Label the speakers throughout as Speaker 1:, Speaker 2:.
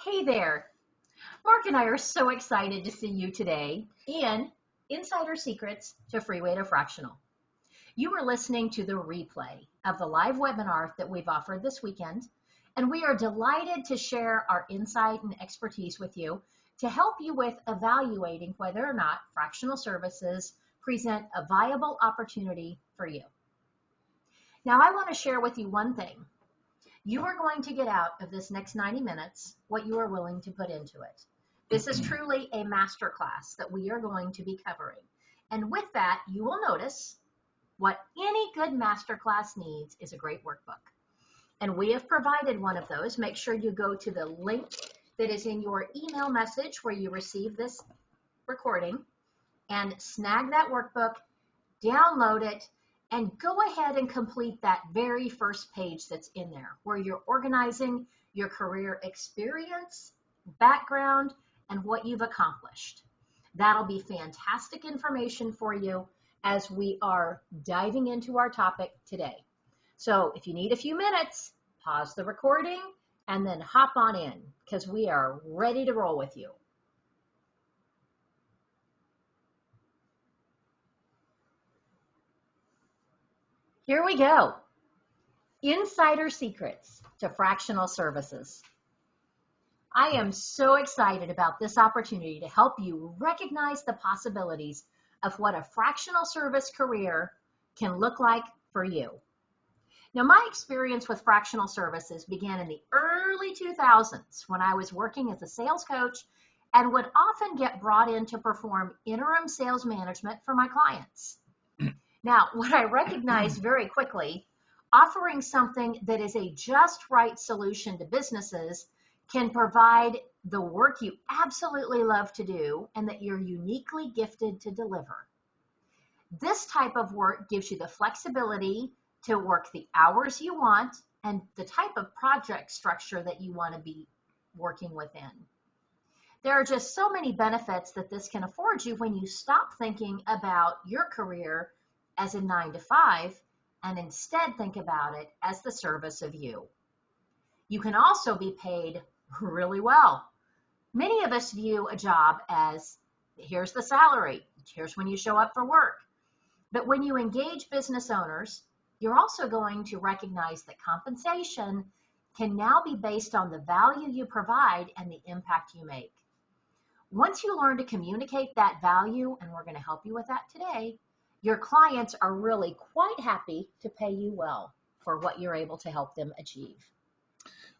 Speaker 1: Hey there. Mark and I are so excited to see you today in Insider Secrets to Freeway to Fractional. You are listening to the replay of the live webinar that we've offered this weekend, and we are delighted to share our insight and expertise with you to help you with evaluating whether or not fractional services present a viable opportunity for you. Now, I want to share with you one thing. You are going to get out of this next 90 minutes what you are willing to put into it. This is truly a masterclass that we are going to be covering. And with that, you will notice what any good masterclass needs is a great workbook. And we have provided one of those. Make sure you go to the link that is in your email message where you receive this recording and snag that workbook, download it, and go ahead and complete that very first page that's in there where you're organizing your career experience, background, and what you've accomplished. That'll be fantastic information for you as we are diving into our topic today. So if you need a few minutes, pause the recording and then hop on in because we are ready to roll with you. Here we go. Insider secrets to fractional services. I am so excited about this opportunity to help you recognize the possibilities of what a fractional service career can look like for you. Now, my experience with fractional services began in the early 2000s when I was working as a sales coach and would often get brought in to perform interim sales management for my clients. Now, what I recognized very quickly, offering something that is a just right solution to businesses can provide the work you absolutely love to do and that you're uniquely gifted to deliver. This type of work gives you the flexibility to work the hours you want and the type of project structure that you want to be working within. There are just so many benefits that this can afford you when you stop thinking about your career as a 9-to-5 and instead think about it as the service of you. You can also be paid really well. Many of us view a job as here's the salary, here's when you show up for work. But when you engage business owners, you're also going to recognize that compensation can now be based on the value you provide and the impact you make. Once you learn to communicate that value, and we're going to help you with that today, your clients are really quite happy to pay you well for what you're able to help them achieve.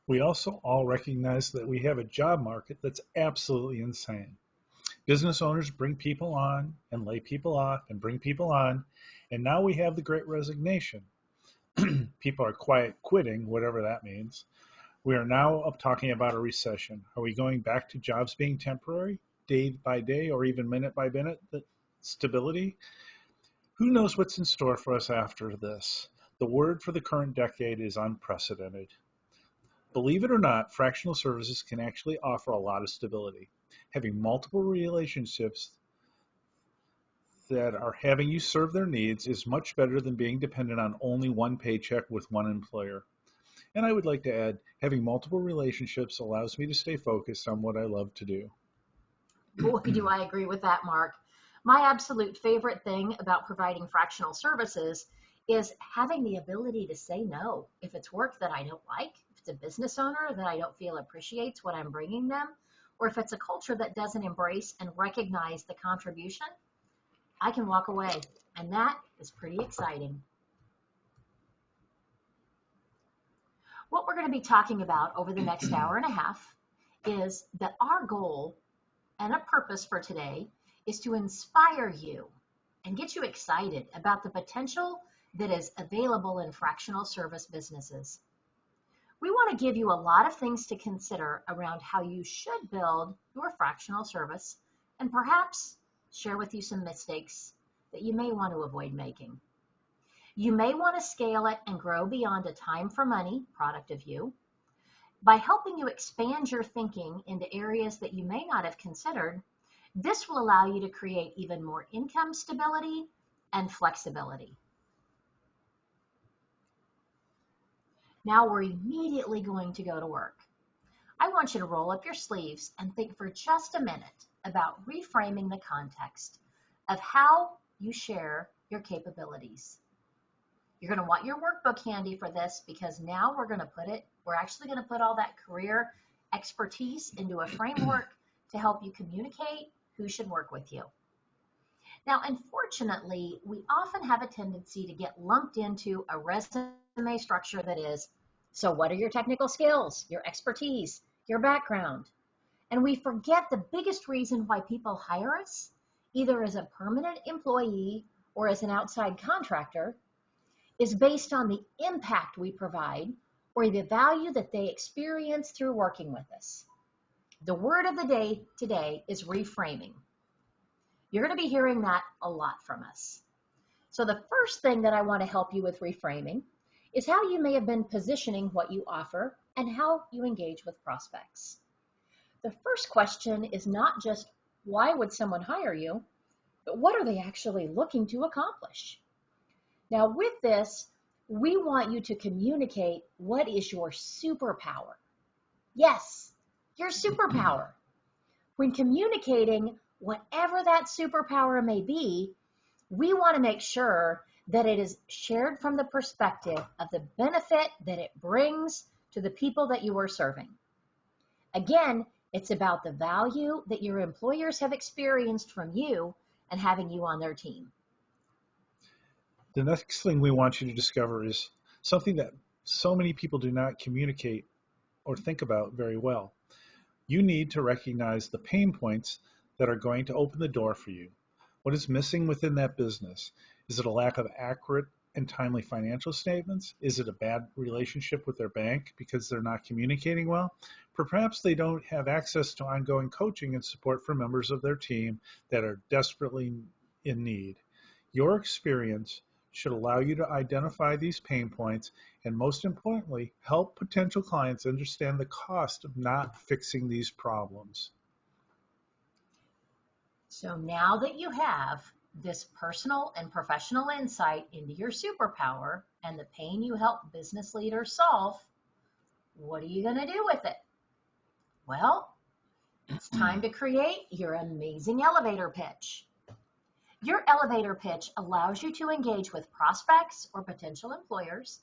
Speaker 2: We also all recognize that we have a job market that's absolutely insane. Business owners bring people on and lay people off and bring people on, and now we have the Great Resignation. People are quiet quitting, whatever that means. We are now up talking about a recession. Are we going back to jobs being temporary, day by day, or even minute by minute stability? Who knows what's in store for us after this? The word for the current decade is unprecedented. Believe it or not, fractional services can actually offer a lot of stability. Having multiple relationships that are having you serve their needs is much better than being dependent on only one paycheck with one employer. And I would like to add, having multiple relationships allows me to stay focused on what I love to do.
Speaker 1: Boy, do I agree with that, Mark. My absolute favorite thing about providing fractional services is having the ability to say no. If it's work that I don't like, if it's a business owner that I don't feel appreciates what I'm bringing them, or if it's a culture that doesn't embrace and recognize the contribution, I can walk away. And that is pretty exciting. What we're going to be talking about over the next hour and a half is that our goal and a purpose for today is to inspire you and get you excited about the potential that is available in fractional service businesses. We want to give you a lot of things to consider around how you should build your fractional service and perhaps share with you some mistakes that you may want to avoid making. You may want to scale it and grow beyond a time for money product of you by helping you expand your thinking into areas that you may not have considered. This will allow you to create even more income stability and flexibility. Now we're immediately going to go to work. I want want you to roll up your sleeves and think for just a minute about reframing the context of how you share your capabilities. You're going to want your workbook handy for this, because now we're actually going to put all that career expertise into a framework to help you communicate who should work with you. Now, unfortunately, we often have a tendency to get lumped into a resume structure that is, so what are your technical skills, your expertise, your background? And we forget the biggest reason why people hire us, either as a permanent employee or as an outside contractor, is based on the impact we provide or the value that they experience through working with us. The word of the day today is reframing. You're going to be hearing that a lot from us. So the first thing that I want to help you with reframing is how you may have been positioning what you offer and how you engage with prospects. The first question is not just why would someone hire you, but what are they actually looking to accomplish? Now with this, we want you to communicate what is your superpower. Yes, your superpower. When communicating whatever that superpower may be, we want to make sure that it is shared from the perspective of the benefit that it brings to the people that you are serving. Again, it's about the value that your employers have experienced from you and having you on their team.
Speaker 2: The next thing we want you to discover is something that so many people do not communicate or think about very well. You need to recognize the pain points that are going to open the door for you. What is missing within that business? Is it a lack of accurate and timely financial statements? Is it a bad relationship with their bank because they're not communicating well? Perhaps they don't have access to ongoing coaching and support for members of their team that are desperately in need. Your experience should allow you to identify these pain points and, most importantly, help potential clients understand the cost of not fixing these problems.
Speaker 1: So now that you have this personal and professional insight into your superpower and the pain you help business leaders solve, what are you going to do with it? Well, it's time to create your amazing elevator pitch. Your elevator pitch allows you to engage with prospects or potential employers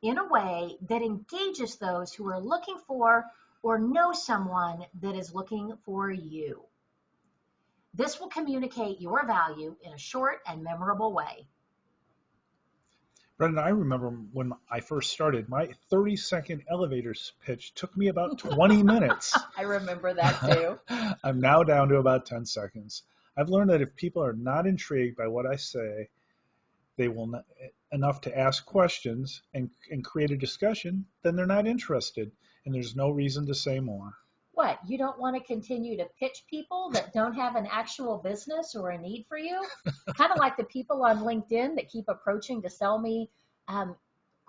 Speaker 1: in a way that engages those who are looking for or know someone that is looking for you. This will communicate your value in a short and memorable way.
Speaker 2: Brenda, I remember when I first started, my 30-second elevator pitch took me about 20 minutes.
Speaker 1: I remember that too.
Speaker 2: I'm now down to about 10 seconds. I've learned that if people are not intrigued by what I say, they will not enough to ask questions and create a discussion, then they're not interested, and there's no reason to say more.
Speaker 1: What, you don't want to continue to pitch people that don't have an actual business or a need for you? Kind of like the people on LinkedIn that keep approaching to sell me,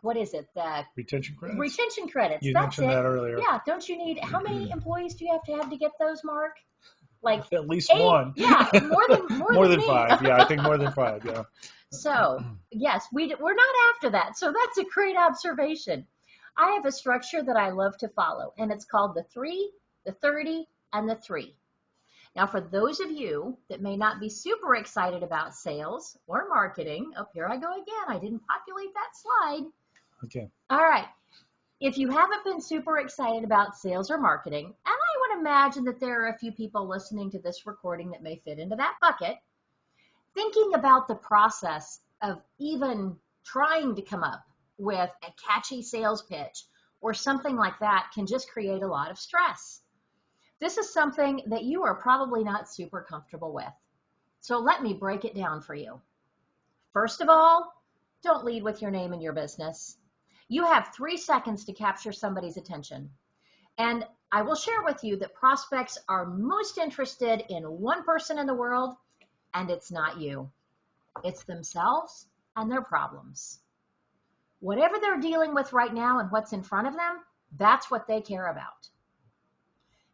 Speaker 1: what is it?
Speaker 2: Retention credits?
Speaker 1: Retention credits.
Speaker 2: You
Speaker 1: That's
Speaker 2: mentioned
Speaker 1: it.
Speaker 2: that earlier.
Speaker 1: Yeah, don't you need, how many employees do you have to get those, Mark? Like
Speaker 2: at least
Speaker 1: 8?
Speaker 2: One.
Speaker 1: Yeah, more than me.
Speaker 2: 5. Yeah, I think more than 5. Yeah.
Speaker 1: So yes, we're not after that. So that's a great observation. I have a structure that I love to follow, and it's called the 3, the 30, and the 3. Now, for those of you that may not be super excited about sales or marketing, oh, here I go again. I didn't populate that slide.
Speaker 2: Okay.
Speaker 1: All right. If you haven't been super excited about sales or marketing, and I would imagine that there are a few people listening to this recording that may fit into that bucket, thinking about the process of even trying to come up with a catchy sales pitch or something like that can just create a lot of stress. This is something that you are probably not super comfortable with. So let me break it down for you. First of all, don't lead with your name and your business. You have 3 seconds to capture somebody's attention. And I will share with you that prospects are most interested in one person in the world, and it's not you. It's themselves and their problems. Whatever they're dealing with right now and what's in front of them, that's what they care about.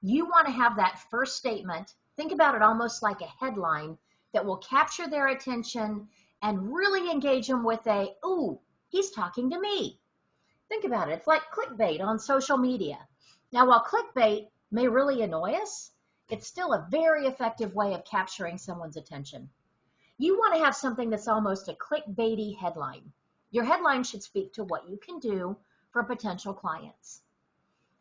Speaker 1: You want to have that first statement, think about it almost like a headline that will capture their attention and really engage them with a, ooh, he's talking to me. Think about it. It's like clickbait on social media. Now, while clickbait may really annoy us, it's still a very effective way of capturing someone's attention. You want to have something that's almost a clickbaity headline. Your headline should speak to what you can do for potential clients.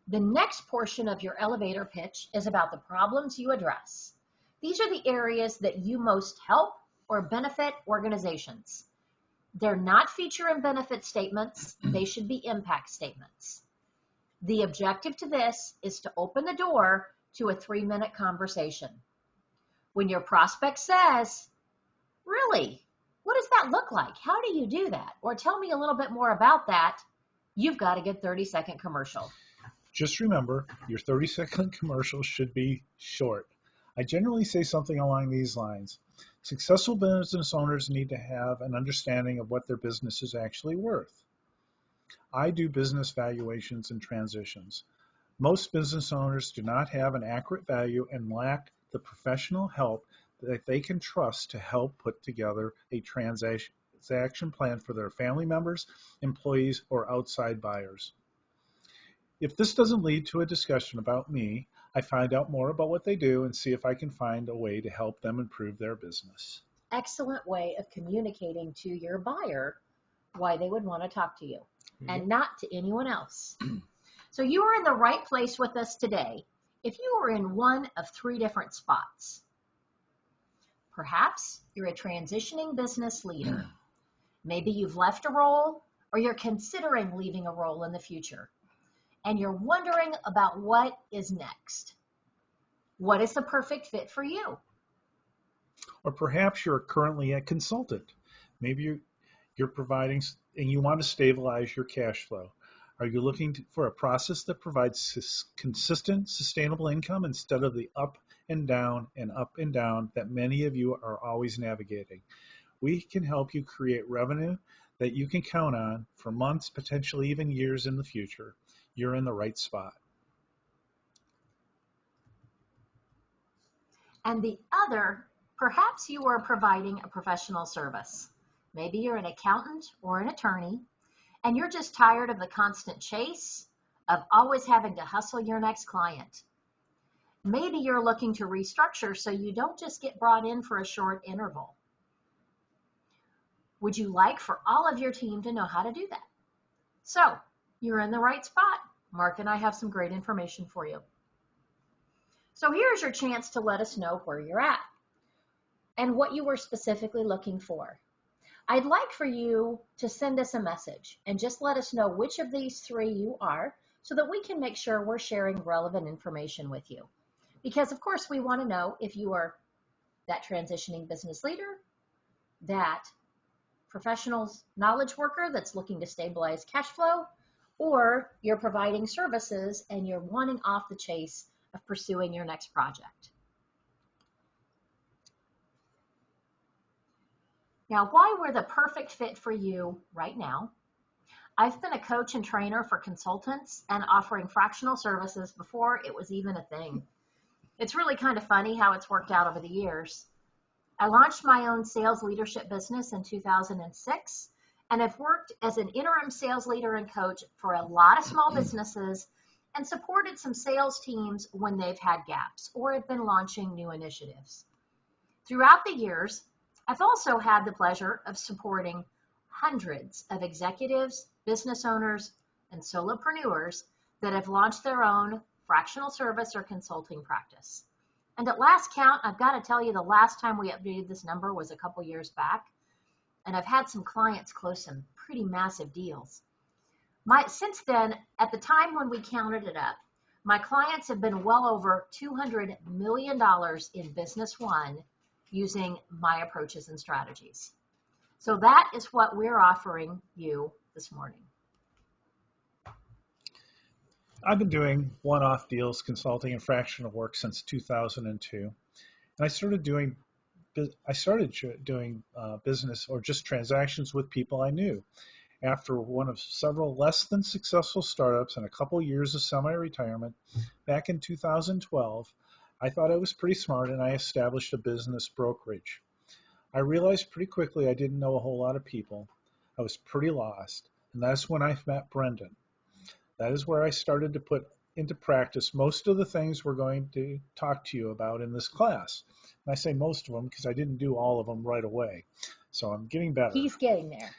Speaker 1: The next portion of your elevator pitch is about the problems you address. These are the areas that you most help or benefit organizations. They're not feature and benefit statements, they should be impact statements. The objective to this is to open the door to a 3-minute conversation. When your prospect says, "Really? What does that look like? How do you do that?" Or "Tell me a little bit more about that," you've got a good 30-second commercial.
Speaker 2: Just remember, your 30-second commercial should be short. I generally say something along these lines. Successful business owners need to have an understanding of what their business is actually worth. I do business valuations and transitions. Most business owners do not have an accurate value and lack the professional help that they can trust to help put together a transaction plan for their family members, employees, or outside buyers. If this doesn't lead to a discussion about me, I find out more about what they do and see if I can find a way to help them improve their business.
Speaker 1: Excellent way of communicating to your buyer why they would want to talk to you and not to anyone else. So you are in the right place with us today if you are in one of 3 different spots. Perhaps you're a transitioning business leader. Maybe you've left a role or you're considering leaving a role in the future, and you're wondering about what is next. What is the perfect fit for you?
Speaker 2: Or perhaps you're currently a consultant. Maybe you're providing and you want to stabilize your cash flow. Are you looking for a process that provides consistent, sustainable income instead of the up and down that many of you are always navigating? We can help you create revenue that you can count on for months, potentially even years in the future. You're in the right spot.
Speaker 1: And the other, perhaps you are providing a professional service. Maybe you're an accountant or an attorney, and you're just tired of the constant chase of always having to hustle your next client. Maybe you're looking to restructure so you don't just get brought in for a short interval. Would you like for all of your team to know how to do that? So, you're in the right spot. Mark and I have some great information for you. So here's your chance to let us know where you're at and what you were specifically looking for. I'd like for you to send us a message and just let us know which of these 3 you are so that we can make sure we're sharing relevant information with you. Because of course we want to know if you are that transitioning business leader, that professional knowledge worker that's looking to stabilize cash flow, or you're providing services and you're wanting off the chase of pursuing your next project. Now, why we're the perfect fit for you right now? I've been a coach and trainer for consultants and offering fractional services before it was even a thing. It's really kind of funny how it's worked out over the years. I launched my own sales leadership business in 2006 and have worked as an interim sales leader and coach for a lot of small businesses and supported some sales teams when they've had gaps or have been launching new initiatives. Throughout the years, I've also had the pleasure of supporting hundreds of executives, business owners, and solopreneurs that have launched their own fractional service or consulting practice. And at last count, I've got to tell you, the last time we updated this number was a couple years back, and I've had some clients close some pretty massive deals. Since then, at the time when we counted it up, my clients have been well over $200 million in business won using my approaches and strategies. So that is what we're offering you this morning.
Speaker 2: I've been doing one-off deals, consulting, and fractional work since 2002, and I started doing business or just transactions with people I knew. After one of several less than successful startups and a couple years of semi-retirement, back in 2012, I thought I was pretty smart and I established a business brokerage. I realized pretty quickly I didn't know a whole lot of people. I was pretty lost, and that's when I met Brendan. That is where I started to put into practice most of the things we're going to talk to you about in this class. And I say most of them because I didn't do all of them right away. So I'm getting better.
Speaker 1: He's getting there.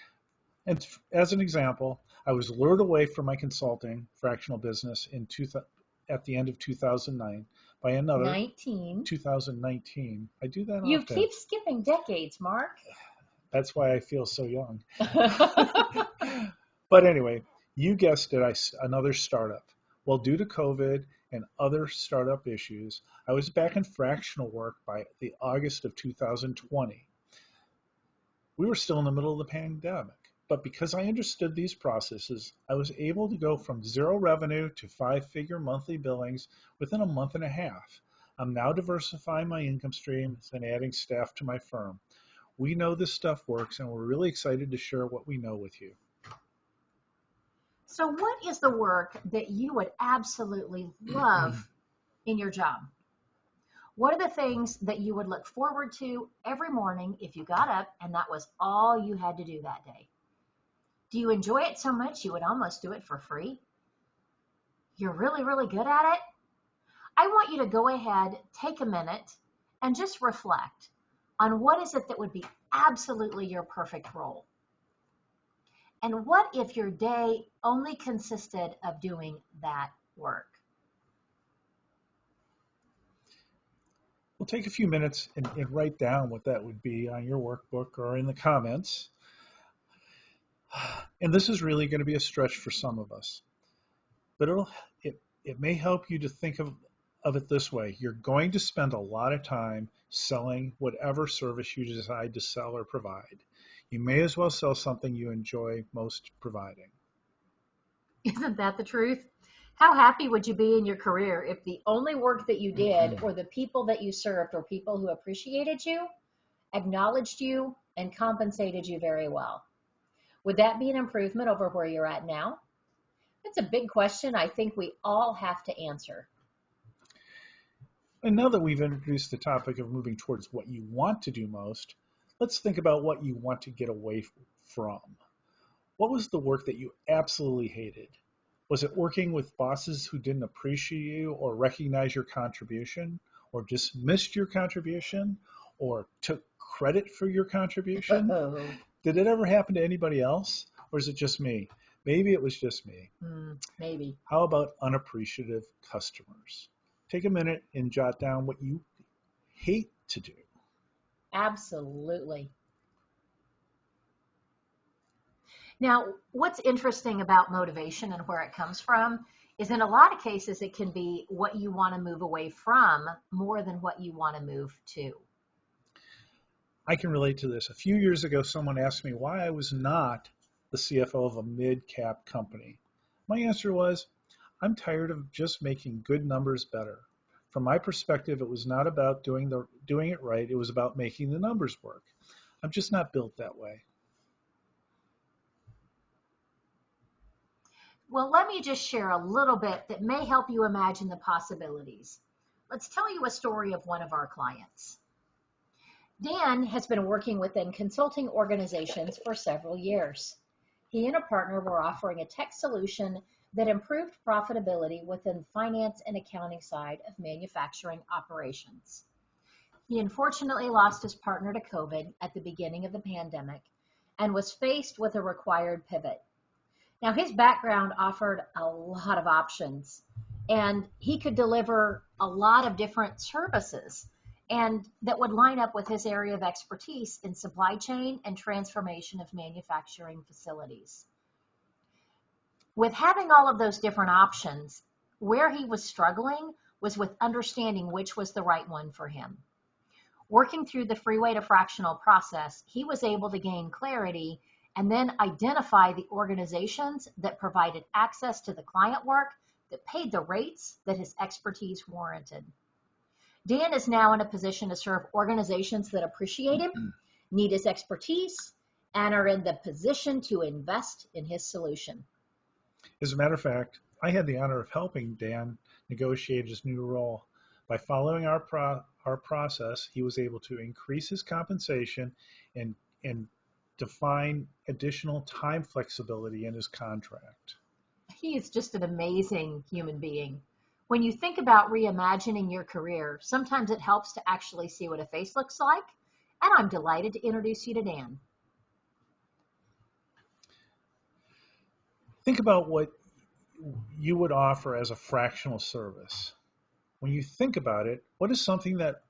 Speaker 2: And as an example, I was lured away from my consulting fractional business at the end of 2009 by another
Speaker 1: 19.
Speaker 2: 2019. I do that
Speaker 1: You
Speaker 2: often.
Speaker 1: keep skipping decades, Mark.
Speaker 2: That's why I feel so young. But anyway, you guessed it, another startup. Well, due to COVID and other startup issues, I was back in fractional work by the August of 2020. We were still in the middle of the pandemic, but because I understood these processes, I was able to go from zero revenue to five-figure monthly billings within a month and a half. I'm now diversifying my income streams and adding staff to my firm. We know this stuff works, and we're really excited to share what we know with you.
Speaker 1: So what is the work that you would absolutely love in your job? What are the things that you would look forward to every morning if you got up and that was all you had to do that day? Do you enjoy it so much you would almost do it for free? You're really, really good at it? I want you to go ahead, take a minute, and just reflect on what is it that would be absolutely your perfect role. And what if your day only consisted of doing that work?
Speaker 2: We'll take a few minutes and write down what that would be on your workbook or in the comments. And this is really going to be a stretch for some of us, but it may help you to think of it this way. You're going to spend a lot of time selling whatever service you decide to sell or provide. You may as well sell something you enjoy most providing.
Speaker 1: Isn't that the truth? How happy would you be in your career if the only work that you did or the people that you served were people who appreciated you, acknowledged you, and compensated you very well? Would that be an improvement over where you're at now? That's a big question I think we all have to answer.
Speaker 2: And now that we've introduced the topic of moving towards what you want to do most, let's think about what you want to get away from. What was the work that you absolutely hated? Was it working with bosses who didn't appreciate you or recognize your contribution or dismissed your contribution or took credit for your contribution?
Speaker 1: Uh-oh.
Speaker 2: Did it ever happen to anybody else, or is it just me? Maybe it was just me.
Speaker 1: Maybe.
Speaker 2: How about unappreciative customers? Take a minute and jot down what you hate to do.
Speaker 1: Absolutely. Now, what's interesting about motivation and where it comes from is in a lot of cases, it can be what you want to move away from more than what you want to move to.
Speaker 2: I can relate to this. A few years ago, someone asked me why I was not the CFO of a mid-cap company. My answer was, I'm tired of just making good numbers better. From my perspective, it was not about doing it right. It was about making the numbers work. I'm just not built that way.
Speaker 1: Well, let me just share a little bit that may help you imagine the possibilities. Let's tell you a story of one of our clients. Dan has been working within consulting organizations for several years. He and a partner were offering a tech solution that improved profitability within the finance and accounting side of manufacturing operations. He unfortunately lost his partner to COVID at the beginning of the pandemic and was faced with a required pivot. Now, his background offered a lot of options, and he could deliver a lot of different services and that would line up with his area of expertise in supply chain and transformation of manufacturing facilities. With having all of those different options, where he was struggling was with understanding which was the right one for him. Working through the freeway to fractional process, he was able to gain clarity and then identify the organizations that provided access to the client work that paid the rates that his expertise warranted. Dan is now in a position to serve organizations that appreciate him, need his expertise, and are in the position to invest in his solution.
Speaker 2: As a matter of fact, I had the honor of helping Dan negotiate his new role. By following our process, he was able to increase his compensation and define additional time flexibility in his contract.
Speaker 1: He is just an amazing human being. When you think about reimagining your career, sometimes it helps to actually see what a face looks like. And I'm delighted to introduce you to Dan.
Speaker 2: Think about what you would offer as a fractional service. When you think about it, what is something that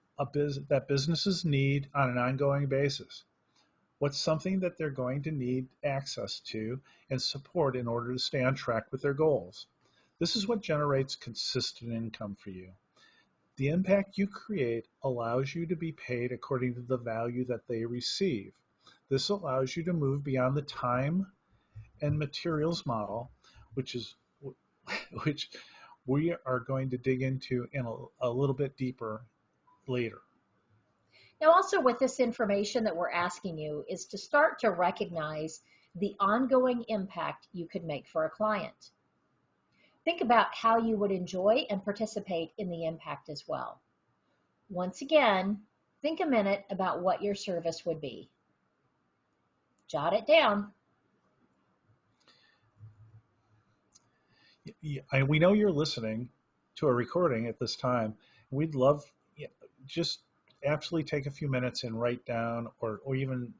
Speaker 2: that businesses need on an ongoing basis? What's something that they're going to need access to and support in order to stay on track with their goals? This is what generates consistent income for you. The impact you create allows you to be paid according to the value that they receive. This allows you to move beyond the time and materials model, which is which we are going to dig into in a little bit deeper later.
Speaker 1: Now, also with this information that we're asking you is to start to recognize the ongoing impact you could make for a client. Think about how you would enjoy and participate in the impact as well. Once again, think a minute about what your service would be. Jot it down.
Speaker 2: We know you're listening to a recording at this time. We'd love just absolutely take a few minutes and write down or even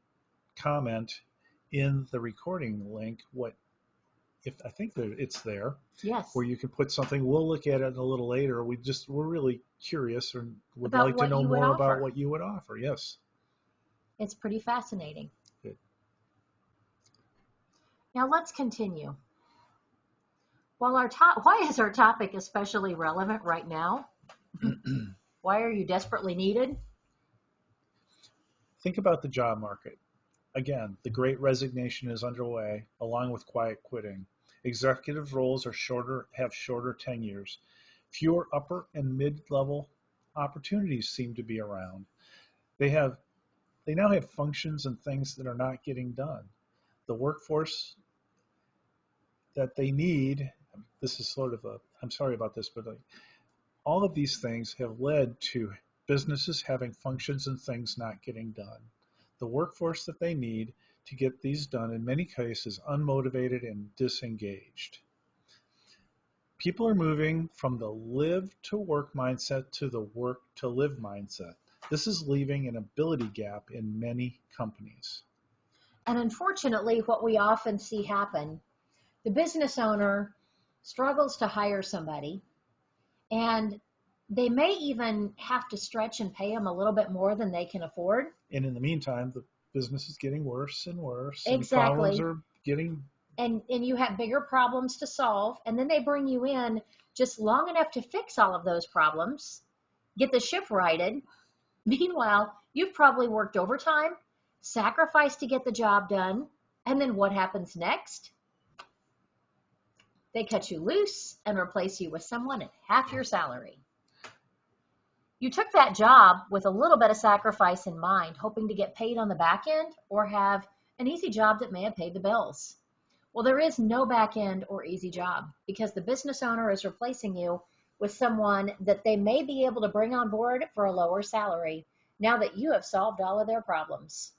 Speaker 2: comment in the recording link what if I think that it's there.
Speaker 1: Yes.
Speaker 2: Where you can put something. We'll look at it a little later. We're really curious and would
Speaker 1: about
Speaker 2: like to know
Speaker 1: more
Speaker 2: about what you would offer. Yes.
Speaker 1: It's pretty fascinating.
Speaker 2: Good.
Speaker 1: Now let's continue. Why is our topic especially relevant right now? Why are you desperately needed?
Speaker 2: Think about the job market. Again, the great resignation is underway, along with quiet quitting. Executive roles have shorter tenures. Fewer upper and mid-level opportunities seem to be around. They now have functions and things that are not getting done. The workforce that they need, this is sort of I'm sorry about this, but all of these things have led to businesses having functions and things not getting done. The workforce that they need to get these done in many cases unmotivated and disengaged. People are moving from the live to work mindset to the work to live mindset. This is leaving an ability gap in many companies.
Speaker 1: And unfortunately, what we often see happen, the business owner struggles to hire somebody, and they may even have to stretch and pay them a little bit more than they can afford.
Speaker 2: And in the meantime, the business is getting worse and worse.
Speaker 1: Exactly.
Speaker 2: And problems are getting...
Speaker 1: And you have bigger problems to solve, and then they bring you in just long enough to fix all of those problems, get the ship righted. Meanwhile, you've probably worked overtime, sacrificed to get the job done, and then what happens next? They cut you loose and replace you with someone at half your salary. You took that job with a little bit of sacrifice in mind, hoping to get paid on the back end or have an easy job that may have paid the bills. Well, there is no back end or easy job because the business owner is replacing you with someone that they may be able to bring on board for a lower salary now that you have solved all of their problems.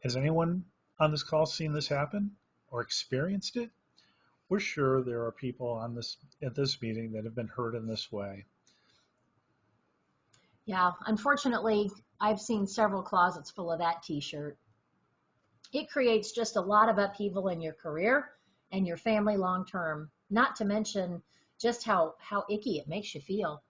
Speaker 2: Has anyone on this call seen this happen or experienced it? We're sure there are people at this meeting that have been hurt in this way.
Speaker 1: Yeah, unfortunately, I've seen several closets full of that t-shirt. It creates just a lot of upheaval in your career and your family long term, not to mention just how icky it makes you feel.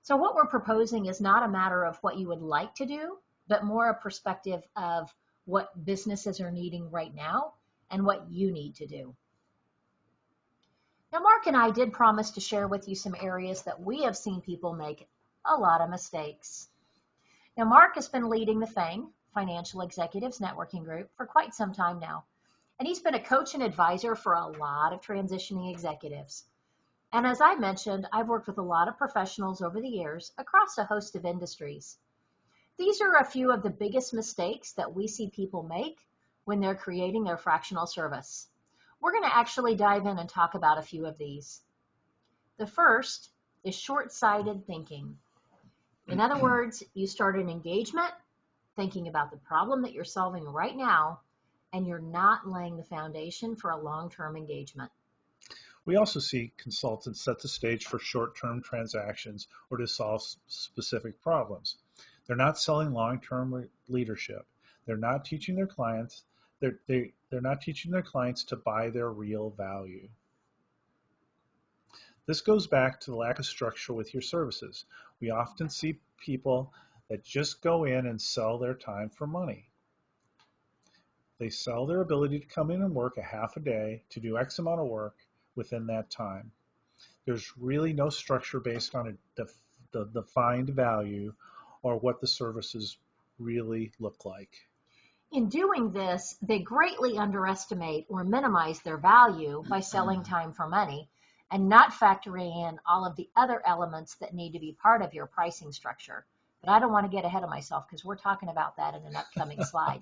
Speaker 1: So what we're proposing is not a matter of what you would like to do, but more a perspective of what businesses are needing right now and what you need to do. Now, Mark and I did promise to share with you some areas that we have seen people make a lot of mistakes. Now, Mark has been leading the FANG, Financial Executives Networking Group, for quite some time now. And he's been a coach and advisor for a lot of transitioning executives. And as I mentioned, I've worked with a lot of professionals over the years across a host of industries. These are a few of the biggest mistakes that we see people make when they're creating their fractional service. We're going to actually dive in and talk about a few of these. The first is short-sighted thinking. In other words, you start an engagement thinking about the problem that you're solving right now, and you're not laying the foundation for a long-term engagement.
Speaker 2: We also see consultants set the stage for short-term transactions or to solve specific problems. They're not selling long-term leadership. They're not teaching their clients. They're not teaching their clients to buy their real value. This goes back to the lack of structure with your services. We often see people that just go in and sell their time for money. They sell their ability to come in and work a half a day to do X amount of work within that time. There's really no structure based on the defined value or what the services really look like.
Speaker 1: In doing this, they greatly underestimate or minimize their value by selling time for money and not factoring in all of the other elements that need to be part of your pricing structure. But I don't want to get ahead of myself because we're talking about that in an upcoming slide.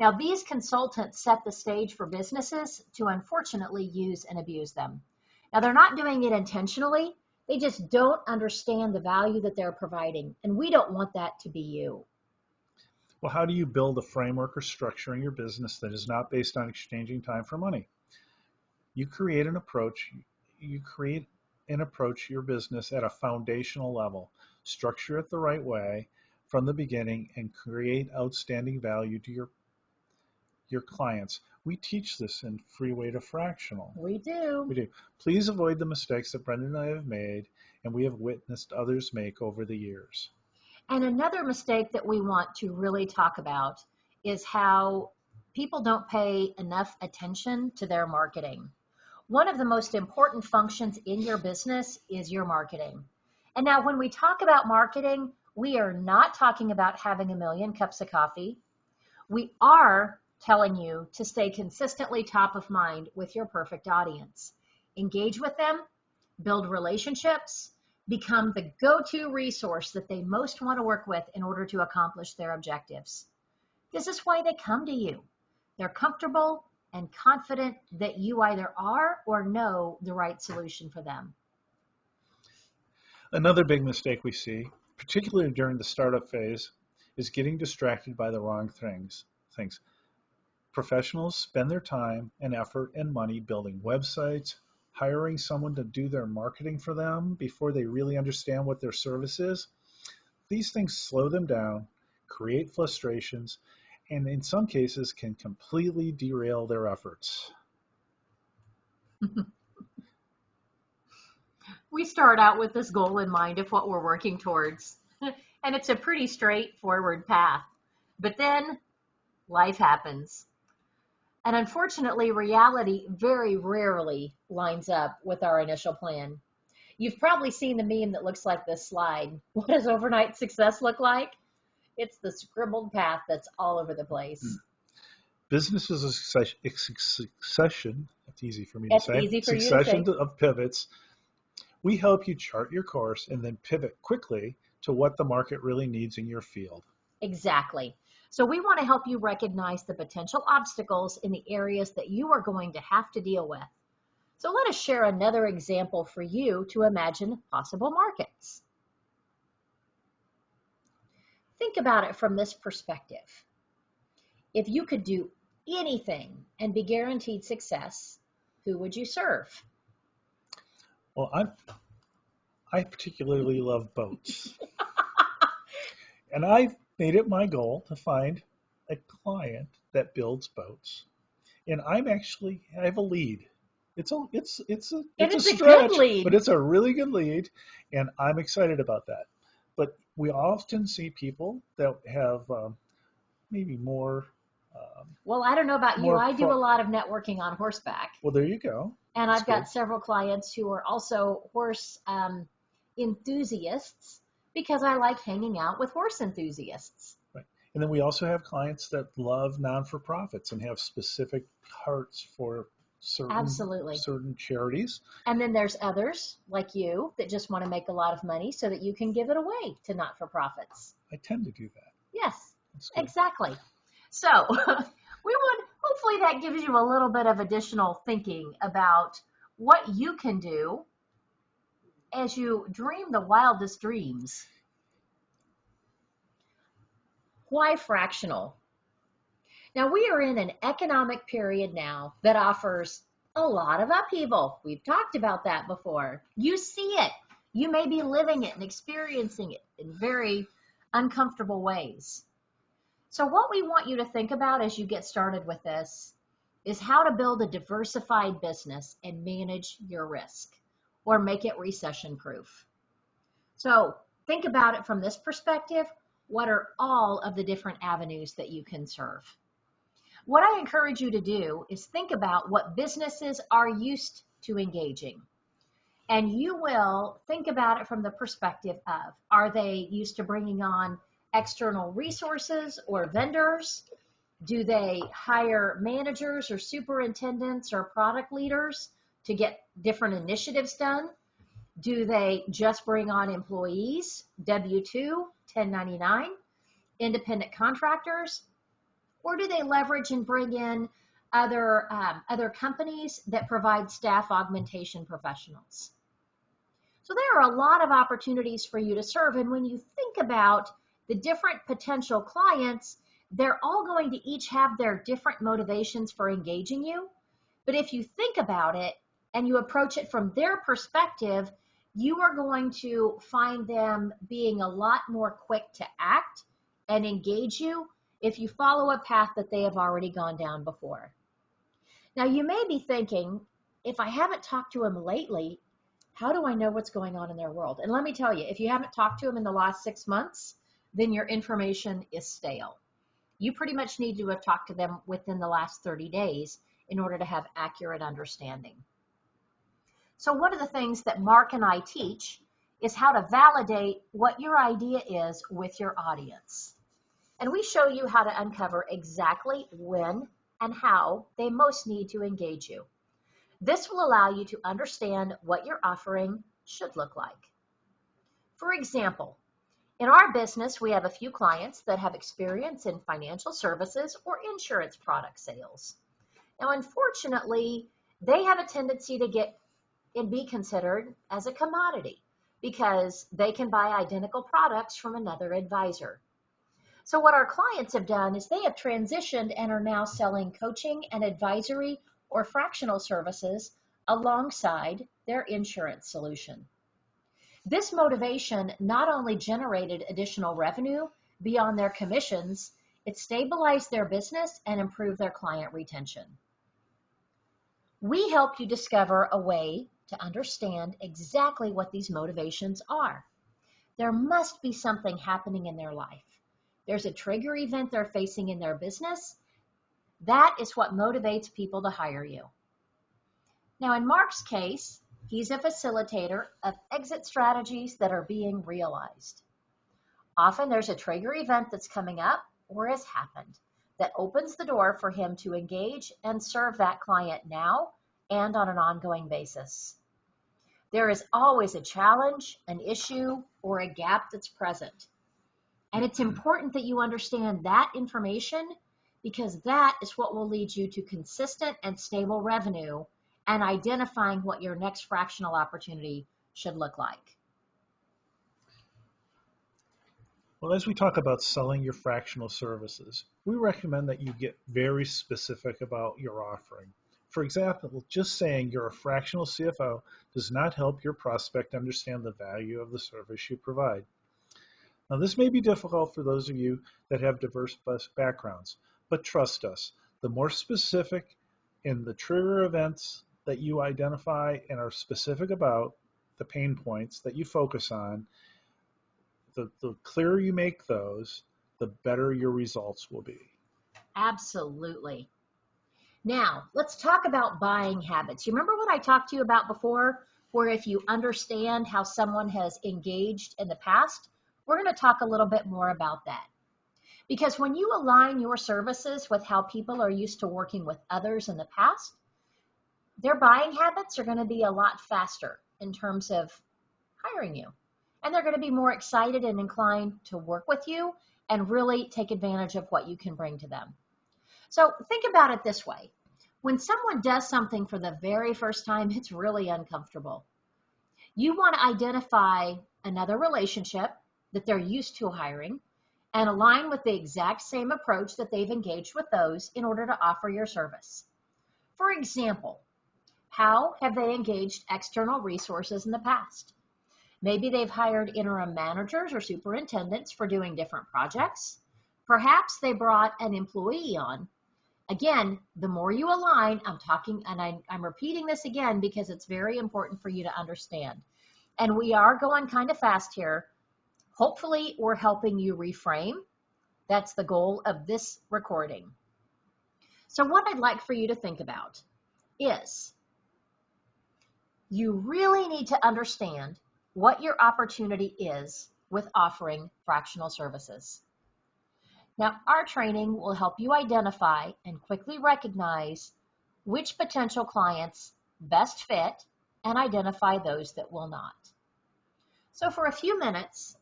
Speaker 1: Now, these consultants set the stage for businesses to unfortunately use and abuse them. Now, they're not doing it intentionally. They just don't understand the value that they're providing, and we don't want that to be you.
Speaker 2: Well, how do you build a framework or structure in your business that is not based on exchanging time for money? You create an approach your business at a foundational level, structure it the right way from the beginning, and create outstanding value to your clients. We teach this in Freeway to Fractional.
Speaker 1: We do.
Speaker 2: We do. Please avoid the mistakes that Brenda and I have made and we have witnessed others make over the years.
Speaker 1: And another mistake that we want to really talk about is how people don't pay enough attention to their marketing. One of the most important functions in your business is your marketing. And now when we talk about marketing, we are not talking about having a million cups of coffee. We are telling you to stay consistently top of mind with your perfect audience. Engage with them, build relationships, become the go-to resource that they most want to work with in order to accomplish their objectives. This is why they come to you. They're comfortable and confident that you either are or know the right solution for them.
Speaker 2: Another big mistake we see, particularly during the startup phase, is getting distracted by the wrong things. Professionals spend their time and effort and money building websites, hiring someone to do their marketing for them before they really understand what their service is. These things slow them down, create frustrations, and in some cases can completely derail their efforts.
Speaker 1: We start out with this goal in mind of what we're working towards, and it's a pretty straightforward path. But then life happens. And unfortunately, reality very rarely lines up with our initial plan. You've probably seen the meme that looks like this slide. What does overnight success look like? It's the scribbled path that's all over the place.
Speaker 2: Business is a succession, that's easy for me to say,
Speaker 1: easy for you to say.
Speaker 2: Succession of pivots. We help you chart your course and then pivot quickly to what the market really needs in your field.
Speaker 1: Exactly. So we want to help you recognize the potential obstacles in the areas that you are going to have to deal with. So let us share another example for you to imagine possible markets. Think about it from this perspective. If you could do anything and be guaranteed success, who would you serve?
Speaker 2: Well, I particularly love boats. And I've made it my goal to find a client that builds boats. And I have a lead. It's a stretch,
Speaker 1: good lead.
Speaker 2: but it's a really good lead, and I'm excited about that. But we often see people that have maybe more.
Speaker 1: Well, I don't know about you. I do a lot of networking on horseback.
Speaker 2: Well, there you go.
Speaker 1: And I've got several clients who are also horse enthusiasts because I like hanging out with horse enthusiasts.
Speaker 2: Right. And then we also have clients that love non-for-profits and have specific hearts for certain charities.
Speaker 1: And then there's others like you that just want to make a lot of money so that you can give it away to not-for-profits.
Speaker 2: I tend to do that.
Speaker 1: Yes, exactly. So hopefully that gives you a little bit of additional thinking about what you can do as you dream the wildest dreams. Why fractional? Now we are in an economic period now that offers A lot of upheaval. We've talked about that before. You see it. You may be living it and experiencing it in very uncomfortable ways. So what we want you to think about as you get started with this is how to build a diversified business and manage your risk or make it recession proof. So think about it from this perspective. What are all of the different avenues that you can serve? What I encourage you to do is think about what businesses are used to engaging. And you will think about it from the perspective of, are they used to bringing on external resources or vendors? Do they hire managers or superintendents or product leaders to get different initiatives done? Do they just bring on employees, W-2, 1099, independent contractors? Or do they leverage and bring in other companies that provide staff augmentation professionals? So there are a lot of opportunities for you to serve. And when you think about the different potential clients, they're all going to each have their different motivations for engaging you. But if you think about it and you approach it from their perspective, you are going to find them being a lot more quick to act and engage you if you follow a path that they have already gone down before. Now, you may be thinking, if I haven't talked to them lately, how do I know what's going on in their world? And let me tell you, if you haven't talked to them in the last 6 months, then your information is stale. You pretty much need to have talked to them within the last 30 days in order to have accurate understanding. So one of the things that Mark and I teach is how to validate what your idea is with your audience. And we show you how to uncover exactly when and how they most need to engage you. This will allow you to understand what your offering should look like. For example, in our business, we have a few clients that have experience in financial services or insurance product sales. Now, unfortunately, they have a tendency to get and be considered as a commodity because they can buy identical products from another advisor. So what our clients have done is they have transitioned and are now selling coaching and advisory or fractional services alongside their insurance solution. This motivation not only generated additional revenue beyond their commissions, it stabilized their business and improved their client retention. We help you discover a way to understand exactly what these motivations are. There must be something happening in their life. There's a trigger event they're facing in their business. That is what motivates people to hire you. Now, in Mark's case, he's a facilitator of exit strategies that are being realized. Often there's a trigger event that's coming up or has happened that opens the door for him to engage and serve that client now and on an ongoing basis. There is always a challenge, an issue, or a gap that's present. And it's important that you understand that information because that is what will lead you to consistent and stable revenue and identifying what your next fractional opportunity should look like.
Speaker 2: Well, as we talk about selling your fractional services, we recommend that you get very specific about your offering. For example, just saying you're a fractional CFO does not help your prospect understand the value of the service you provide. Now, this may be difficult for those of you that have diverse backgrounds, but trust us, the more specific in the trigger events that you identify and are specific about the pain points that you focus on, the clearer you make those, the better your results will be.
Speaker 1: Absolutely. Now, let's talk about buying habits. You remember what I talked to you about before, where if you understand how someone has engaged in the past, we're going to talk a little bit more about that. Because when you align your services with how people are used to working with others in the past, their buying habits are going to be a lot faster in terms of hiring you. And they're going to be more excited and inclined to work with you and really take advantage of what you can bring to them. So think about it this way. When someone does something for the very first time, it's really uncomfortable. You want to identify another relationship that they're used to hiring and align with the exact same approach that they've engaged with those in order to offer your service. For example, How have they engaged external resources in the past? Maybe they've hired interim managers or superintendents for doing different projects. Perhaps they brought an employee on. Again, the more you align, I'm talking, and I'm repeating this again because it's very important for you to understand. And we are going kind of fast here. Hopefully, we're helping you reframe. That's the goal of this recording. So what I'd like for you to think about is you really need to understand what your opportunity is with offering fractional services. Now, our training will help you identify and quickly recognize which potential clients best fit and identify those that will not. So for a few minutes,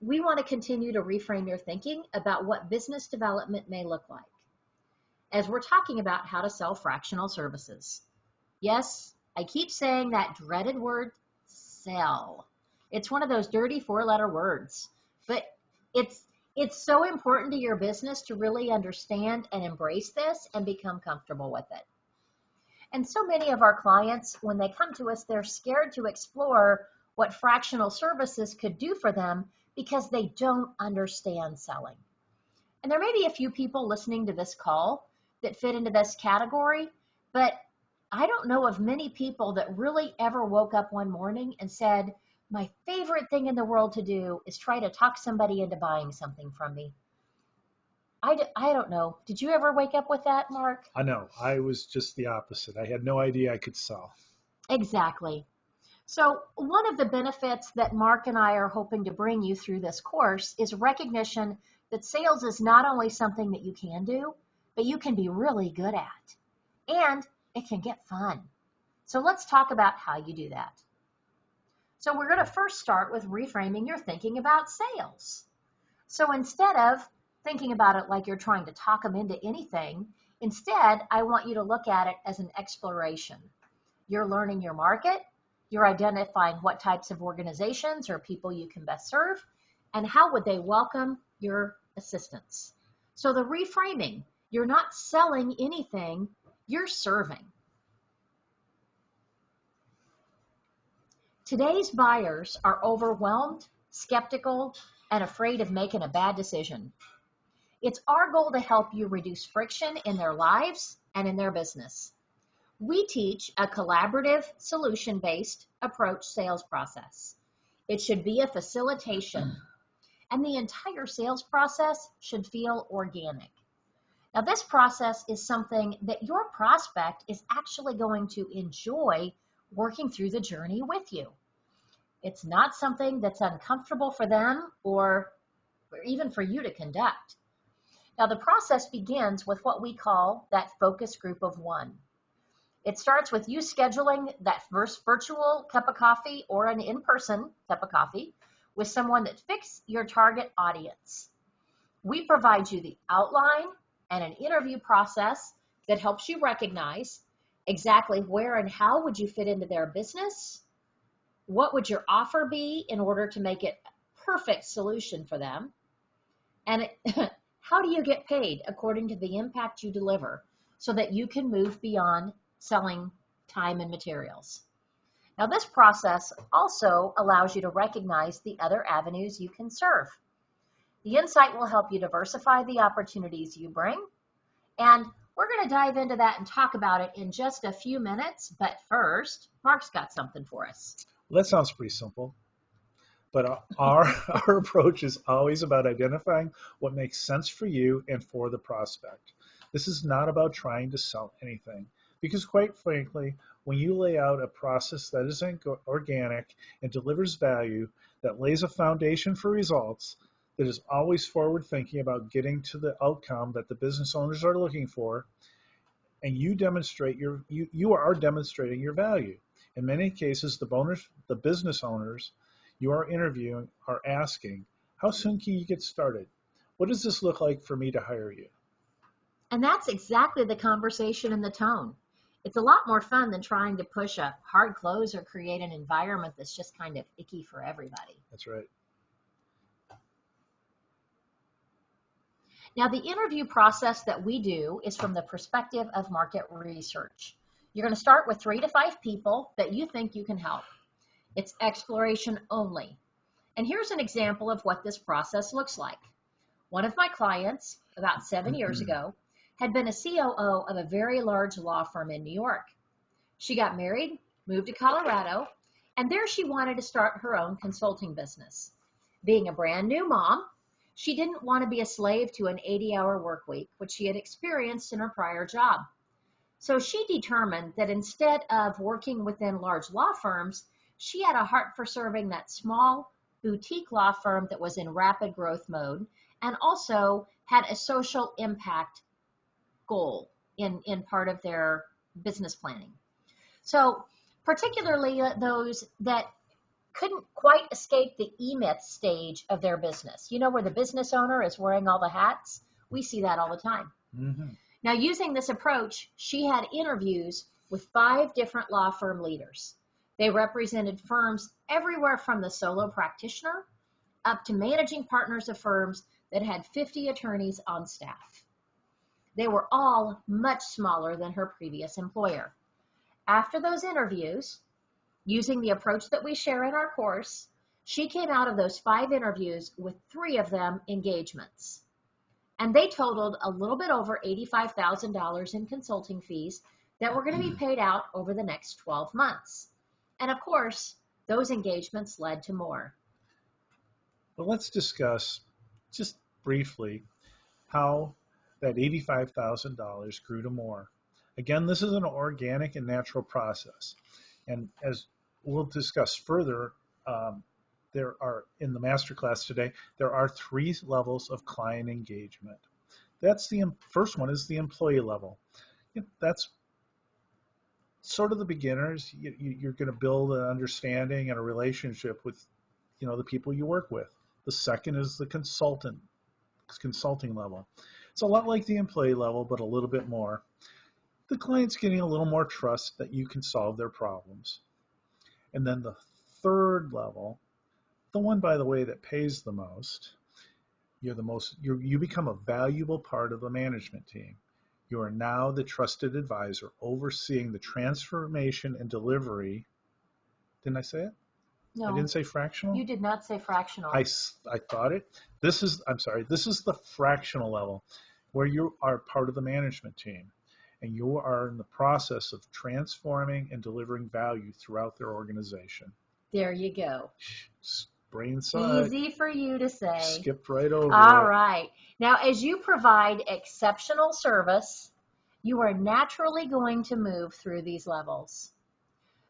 Speaker 1: we want to continue to reframe your thinking about what business development may look like as we're talking about how to sell fractional services. Yes, I keep saying that dreaded word, sell. It's one of those dirty 4-letter words, but it's so important to your business to really understand and embrace this and become comfortable with it. And so many of our clients, when they come to us, they're scared to explore what fractional services could do for them because they don't understand selling. And there may be a few people listening to this call that fit into this category, but I don't know of many people that really ever woke up one morning and said, my favorite thing in the world to do is try to talk somebody into buying something from me. I don't know. Did you ever wake up with that, Mark?
Speaker 2: I know. I was just the opposite. I had no idea I could sell.
Speaker 1: Exactly. So one of the benefits that Mark and I are hoping to bring you through this course is recognition that sales is not only something that you can do, but you can be really good at. And it can get fun. So let's talk about how you do that. So we're going to first start with reframing your thinking about sales. So instead of thinking about it like you're trying to talk them into anything, instead, I want you to look at it as an exploration. You're learning your market, you're identifying what types of organizations or people you can best serve, and how would they welcome your assistance. So the reframing, you're not selling anything, you're serving. Today's buyers are overwhelmed, skeptical, and afraid of making a bad decision. It's our goal to help you reduce friction in their lives and in their business. We teach a collaborative, solution-based approach sales process. It should be a facilitation, and the entire sales process should feel organic. Now, this process is something that your prospect is actually going to enjoy working through the journey with you. It's not something that's uncomfortable for them or even for you to conduct. Now, the process begins with what we call that focus group of one. It starts with you scheduling that first virtual cup of coffee or an in-person cup of coffee with someone that fits your target audience. We provide you the outline and an interview process that helps you recognize exactly where and how would you fit into their business. What would your offer be in order to make it a perfect solution for them? And how do you get paid according to the impact you deliver so that you can move beyond selling time and materials? Now, this process also allows you to recognize the other avenues you can serve. The insight will help you diversify the opportunities you bring. And we're going to dive into that and talk about it in just a few minutes. But first, Mark's got something for us.
Speaker 2: Well, that sounds pretty simple. But our approach is always about identifying what makes sense for you and for the prospect. This is not about trying to sell anything, because quite frankly, when you lay out a process that is organic and delivers value, that lays a foundation for results, that is always forward thinking about getting to the outcome that the business owners are looking for, and you are demonstrating your value. In many cases, the business owners you are interviewing are asking, how soon can you get started? What does this look like for me to hire you?
Speaker 1: And that's exactly the conversation and the tone. It's a lot more fun than trying to push a hard close or create an environment that's just kind of icky for everybody.
Speaker 2: That's right.
Speaker 1: Now, the interview process that we do is from the perspective of market research. You're going to start with 3 to 5 people that you think you can help. It's exploration only. And here's an example of what this process looks like. One of my clients, about 7 years ago, had been a COO of a very large law firm in New York. She got married, moved to Colorado, and there she wanted to start her own consulting business. Being a brand new mom, she didn't want to be a slave to an 80-hour work week, which she had experienced in her prior job. So she determined that instead of working within large law firms, she had a heart for serving that small boutique law firm that was in rapid growth mode and also had a social impact goal in part of their business planning. So particularly those that couldn't quite escape the E-Myth stage of their business. You know, where the business owner is wearing all the hats? We see that all the time.
Speaker 2: Mm-hmm.
Speaker 1: Now, using this approach, she had interviews with 5 different law firm leaders. They represented firms everywhere from the solo practitioner up to managing partners of firms that had 50 attorneys on staff. They were all much smaller than her previous employer. After those interviews, using the approach that we share in our course, she came out of those 5 interviews with 3 of them engagements. And they totaled a little bit over $85,000 in consulting fees that were going to be paid out over the next 12 months. And of course, those engagements led to more.
Speaker 2: Well, let's discuss just briefly how that $85,000 grew to more. Again, this is an organic and natural process. And as we'll discuss further, there are, in the masterclass today, there are 3 levels of client engagement. That's the first one is the employee level. That's sort of the beginners. You're going to build an understanding and a relationship with, the people you work with. The second is the consulting level. It's a lot like the employee level, but a little bit more. The client's getting a little more trust that you can solve their problems. And then the third level, the one, by the way, that pays the most, you become a valuable part of the management team. You are now the trusted advisor overseeing the transformation and delivery. Didn't I say it?
Speaker 1: No,
Speaker 2: I didn't say fractional?
Speaker 1: You did not say fractional.
Speaker 2: I thought it. This is the fractional level where you are part of the management team and you are in the process of transforming and delivering value throughout their organization.
Speaker 1: There you go.
Speaker 2: Brain side.
Speaker 1: Easy for you to say.
Speaker 2: Skipped right over
Speaker 1: All
Speaker 2: it.
Speaker 1: right. Now, as you provide exceptional service, you are naturally going to move through these levels.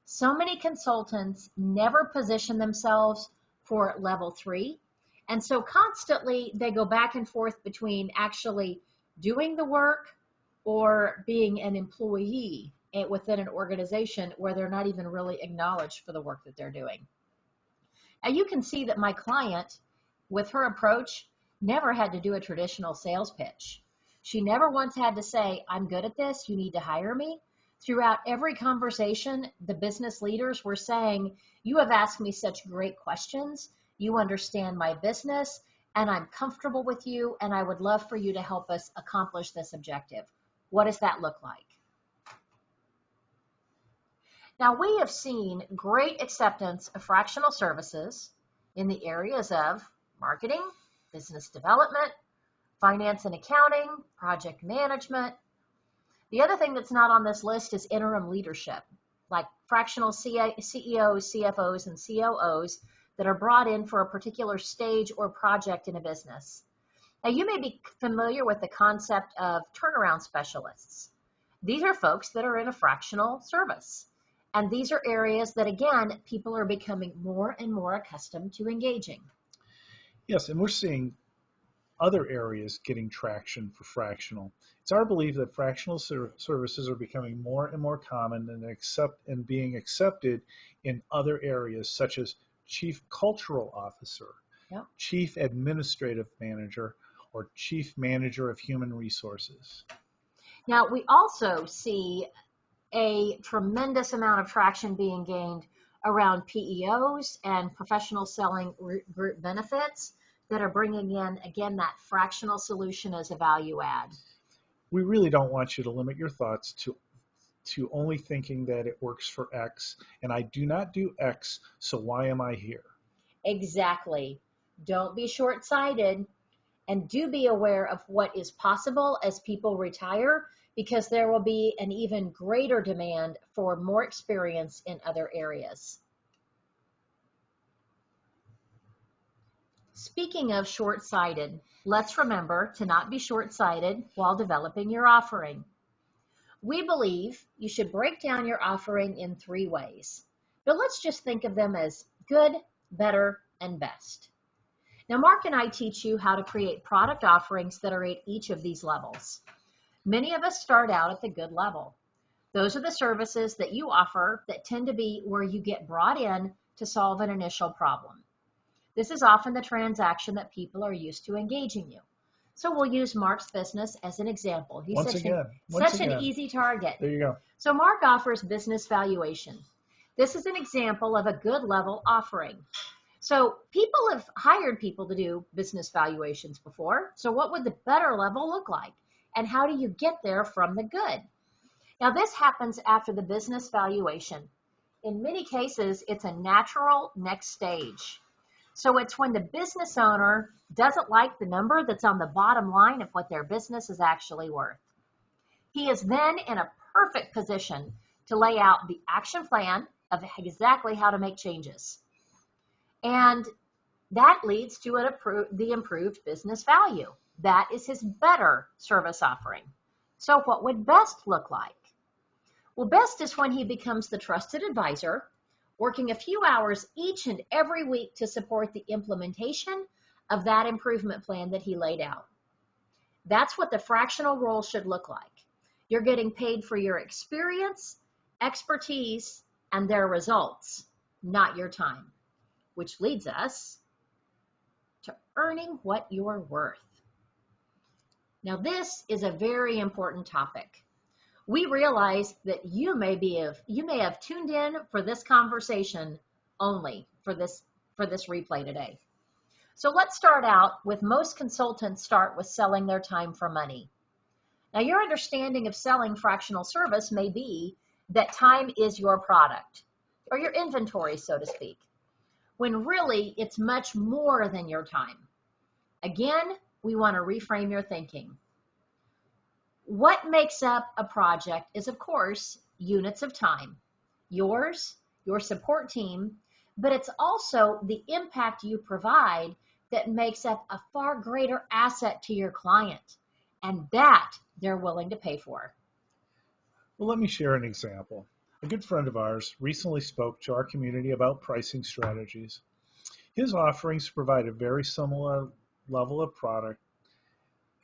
Speaker 1: So many consultants never position themselves for level 3, and so constantly they go back and forth between actually doing the work or being an employee within an organization where they're not even really acknowledged for the work that they're doing. And you can see that my client, with her approach, never had to do a traditional sales pitch. She never once had to say, I'm good at this, you need to hire me. Throughout every conversation, the business leaders were saying, you have asked me such great questions, you understand my business, and I'm comfortable with you, and I would love for you to help us accomplish this objective. What does that look like? Now, we have seen great acceptance of fractional services in the areas of marketing, business development, finance and accounting, project management. The other thing that's not on this list is interim leadership, like fractional CEOs, CFOs, and COOs that are brought in for a particular stage or project in a business. Now, you may be familiar with the concept of turnaround specialists. These are folks that are in a fractional service. And these are areas that, again, people are becoming more and more accustomed to engaging.
Speaker 2: Yes, and we're seeing other areas getting traction for fractional. It's our belief that fractional services are becoming more and more common and being accepted in other areas such as chief cultural officer,
Speaker 1: Yep.
Speaker 2: chief administrative manager, or chief manager of human resources.
Speaker 1: Now, we also see a tremendous amount of traction being gained around PEOs and professional selling group benefits that are bringing in, again, that fractional solution as a value add.
Speaker 2: We really don't want you to limit your thoughts to only thinking that it works for X, and I do not do X, so why am I here?
Speaker 1: Exactly. Don't be short-sighted, and do be aware of what is possible as people retire, because there will be an even greater demand for more experience in other areas. Speaking of short-sighted, let's remember to not be short-sighted while developing your offering. We believe you should break down your offering in 3 ways, but let's just think of them as good, better, and best. Now, Mark and I teach you how to create product offerings that are at each of these levels. Many of us start out at the good level. Those are the services that you offer that tend to be where you get brought in to solve an initial problem. This is often the transaction that people are used to engaging you. So we'll use Mark's business as an example. He's
Speaker 2: Once
Speaker 1: such an
Speaker 2: again,
Speaker 1: easy target.
Speaker 2: there you go.
Speaker 1: So Mark offers business valuation. This is an example of a good level offering. So people have hired people to do business valuations before. So what would the better level look like? And how do you get there from the good? Now this happens after the business valuation. In many cases, it's a natural next stage. So it's when the business owner doesn't like the number that's on the bottom line of what their business is actually worth. He is then in a perfect position to lay out the action plan of exactly how to make changes. And that leads to the improved business value. That is his better service offering. So what would best look like? Well, best is when he becomes the trusted advisor, working a few hours each and every week to support the implementation of that improvement plan that he laid out. That's what the fractional role should look like. You're getting paid for your experience, expertise, and their results, not your time, which leads us to earning what you're worth. Now, this is a very important topic. We realize that you may have tuned in for this conversation only for this replay today. So let's start out with most consultants start with selling their time for money. Now your understanding of selling fractional service may be that time is your product or your inventory, so to speak, when really it's much more than your time. Again, we want to reframe your thinking. What makes up a project is, of course, units of time, yours, your support team, but it's also the impact you provide that makes up a far greater asset to your client, and that they're willing to pay for.
Speaker 2: Well, let me share an example. A good friend of ours recently spoke to our community about pricing strategies. His offerings provide a very similar level of product,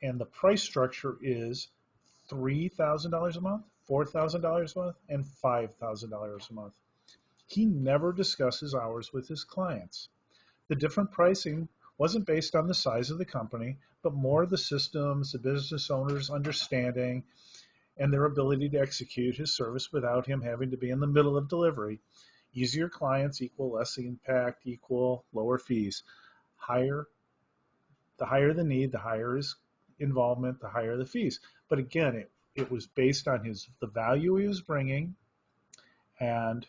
Speaker 2: and the price structure is $3,000 a month, $4,000 a month, and $5,000 a month. He never discusses hours with his clients. The different pricing wasn't based on the size of the company, but more the systems, the business owner's understanding, and their ability to execute his service without him having to be in the middle of delivery. Easier clients equal less impact, equal lower fees. The higher the need, the higher his involvement, the higher the fees. But again, it was based on the value he was bringing and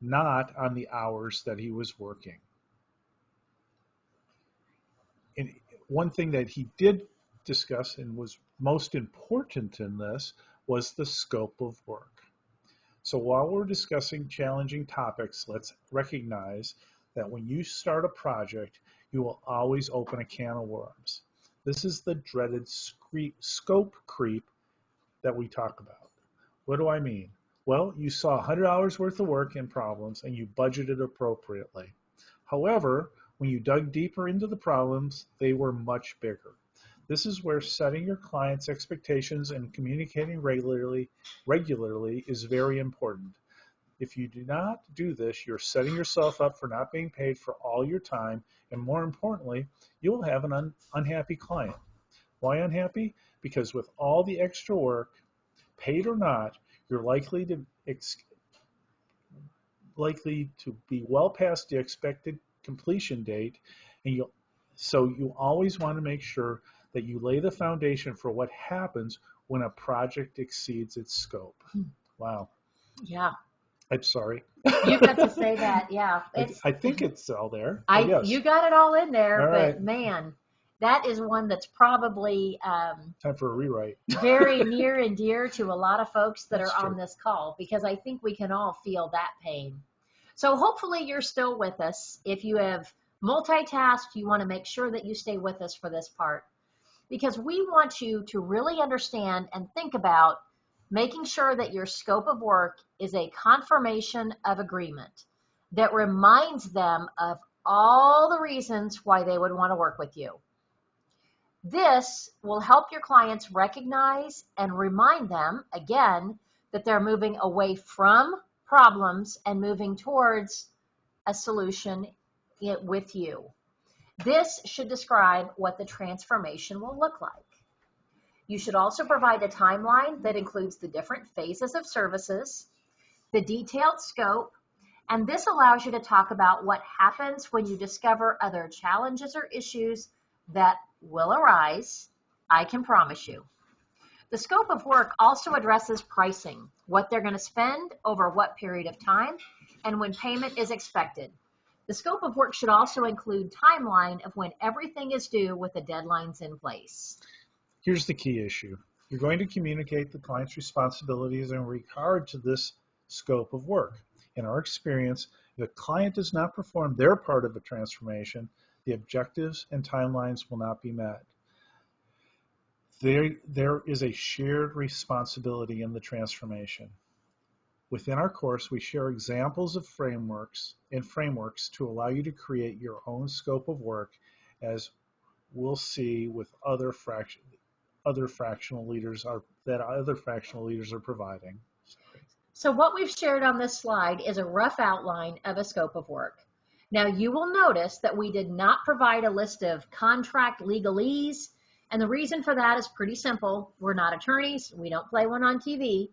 Speaker 2: not on the hours that he was working. And one thing that he did discuss and was most important in this was the scope of work. So while we're discussing challenging topics, let's recognize that when you start a project, you will always open a can of worms. This is the dreaded scope creep that we talk about. What do I mean? Well, you saw 100 hours worth of work and problems and you budgeted appropriately. However, when you dug deeper into the problems, they were much bigger. This is where setting your clients' expectations and communicating regularly is very important. If you do not do this, you're setting yourself up for not being paid for all your time, and more importantly, you will have an unhappy client. Why unhappy? Because with all the extra work, paid or not, you're likely to be well past the expected completion date, and you always want to make sure that you lay the foundation for what happens when a project exceeds its scope. Wow,
Speaker 1: Yeah,
Speaker 2: I'm sorry.
Speaker 1: you got to say that. Yeah, it's
Speaker 2: I think it's all there. Oh, yes.
Speaker 1: you got it all in there,
Speaker 2: All right.
Speaker 1: but man, that is one that's probably
Speaker 2: Time for a rewrite.
Speaker 1: very near and dear to a lot of folks that
Speaker 2: That's
Speaker 1: are on
Speaker 2: true.
Speaker 1: this call because I think we can all feel that pain. So hopefully you're still with us. If you have multitasked, you want to make sure that you stay with us for this part because we want you to really understand and think about making sure that your scope of work is a confirmation of agreement that reminds them of all the reasons why they would want to work with you. This will help your clients recognize and remind them, again, that they're moving away from problems and moving towards a solution with you. This should describe what the transformation will look like. You should also provide a timeline that includes the different phases of services, the detailed scope, and this allows you to talk about what happens when you discover other challenges or issues that will arise. I can promise you. The scope of work also addresses pricing, what they're going to spend over what period of time, and when payment is expected. The scope of work should also include timeline of when everything is due with the deadlines in place.
Speaker 2: Here's the key issue. You're going to communicate the client's responsibilities in regard to this scope of work. In our experience, if a client does not perform their part of the transformation, the objectives and timelines will not be met. There is a shared responsibility in the transformation. Within our course, we share examples of frameworks to allow you to create your own scope of work, as we'll see with other fractional leaders are providing. Sorry.
Speaker 1: So what we've shared on this slide is a rough outline of a scope of work. Now you will notice that we did not provide a list of contract legalese, and the reason for that is pretty simple. We're not attorneys. We don't play one on TV.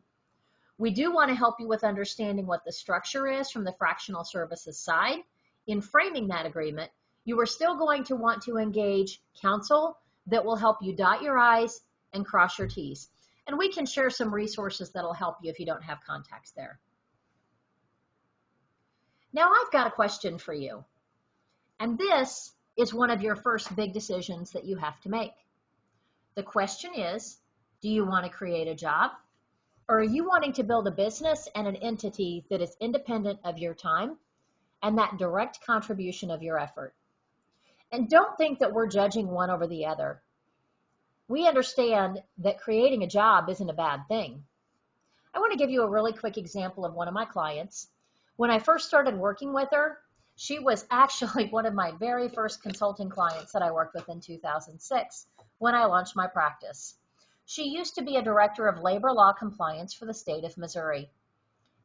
Speaker 1: We do want to help you with understanding what the structure is from the fractional services side. In framing that agreement, you are still going to want to engage counsel that will help you dot your I's and cross your T's. And we can share some resources that'll help you if you don't have contacts there. Now I've got a question for you. And this is one of your first big decisions that you have to make. The question is, do you want to create a job? Or are you wanting to build a business and an entity that is independent of your time and that direct contribution of your effort? And don't think that we're judging one over the other. We understand that creating a job isn't a bad thing. I want to give you a really quick example of one of my clients. When I first started working with her, she was actually one of my very first consulting clients that I worked with in 2006 when I launched my practice. She used to be a director of labor law compliance for the state of Missouri.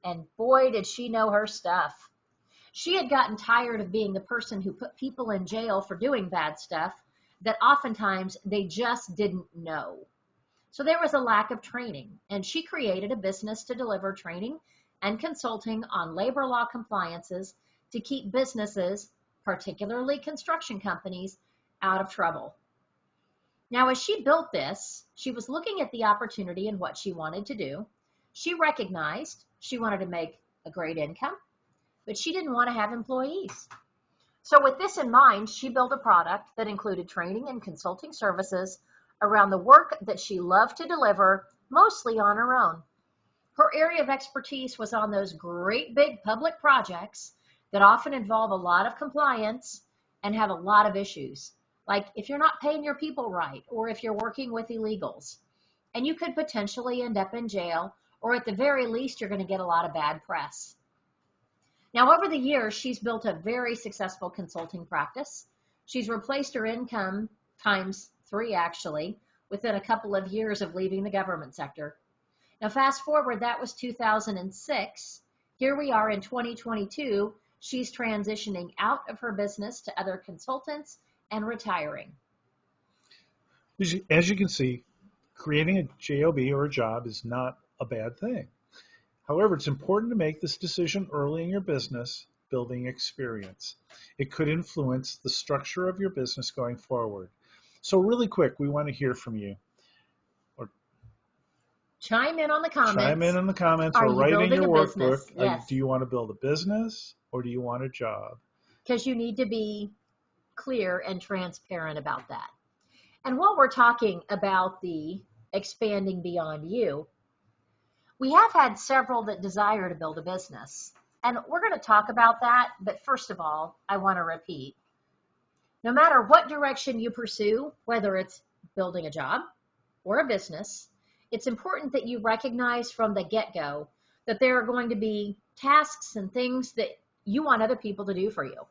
Speaker 1: And boy, did she know her stuff. She had gotten tired of being the person who put people in jail for doing bad stuff that oftentimes they just didn't know. So there was a lack of training, and she created a business to deliver training and consulting on labor law compliances to keep businesses, particularly construction companies, out of trouble. Now, as she built this, she was looking at the opportunity and what she wanted to do. She recognized she wanted to make a great income, but she didn't want to have employees. So with this in mind, she built a product that included training and consulting services around the work that she loved to deliver, mostly on her own. Her area of expertise was on those great big public projects that often involve a lot of compliance and have a lot of issues, like if you're not paying your people right, or if you're working with illegals. And you could potentially end up in jail, or at the very least, you're going to get a lot of bad press. Now, over the years, she's built a very successful consulting practice. She's replaced her income times 3, actually, within a couple of years of leaving the government sector. Now, fast forward, that was 2006. Here we are in 2022. She's transitioning out of her business to other consultants and retiring.
Speaker 2: As you can see, creating a JOB or a job is not a bad thing. However, it's important to make this decision early in your business building experience. It could influence the structure of your business going forward. So really quick, we want to hear from you.
Speaker 1: Chime in on the
Speaker 2: Chime in
Speaker 1: comments.
Speaker 2: in the comments
Speaker 1: Are
Speaker 2: or
Speaker 1: you
Speaker 2: write in
Speaker 1: building
Speaker 2: your
Speaker 1: a
Speaker 2: workbook.
Speaker 1: business? Yes,
Speaker 2: Do you want to build a business or do you want a job?
Speaker 1: because you need to be clear and transparent about that. And while we're talking about the expanding beyond you, we have had several that desire to build a business. And we're going to talk about that. But first of all, I want to repeat, no matter what direction you pursue, whether it's building a job or a business, it's important that you recognize from the get-go that there are going to be tasks and things that you want other people to do for you.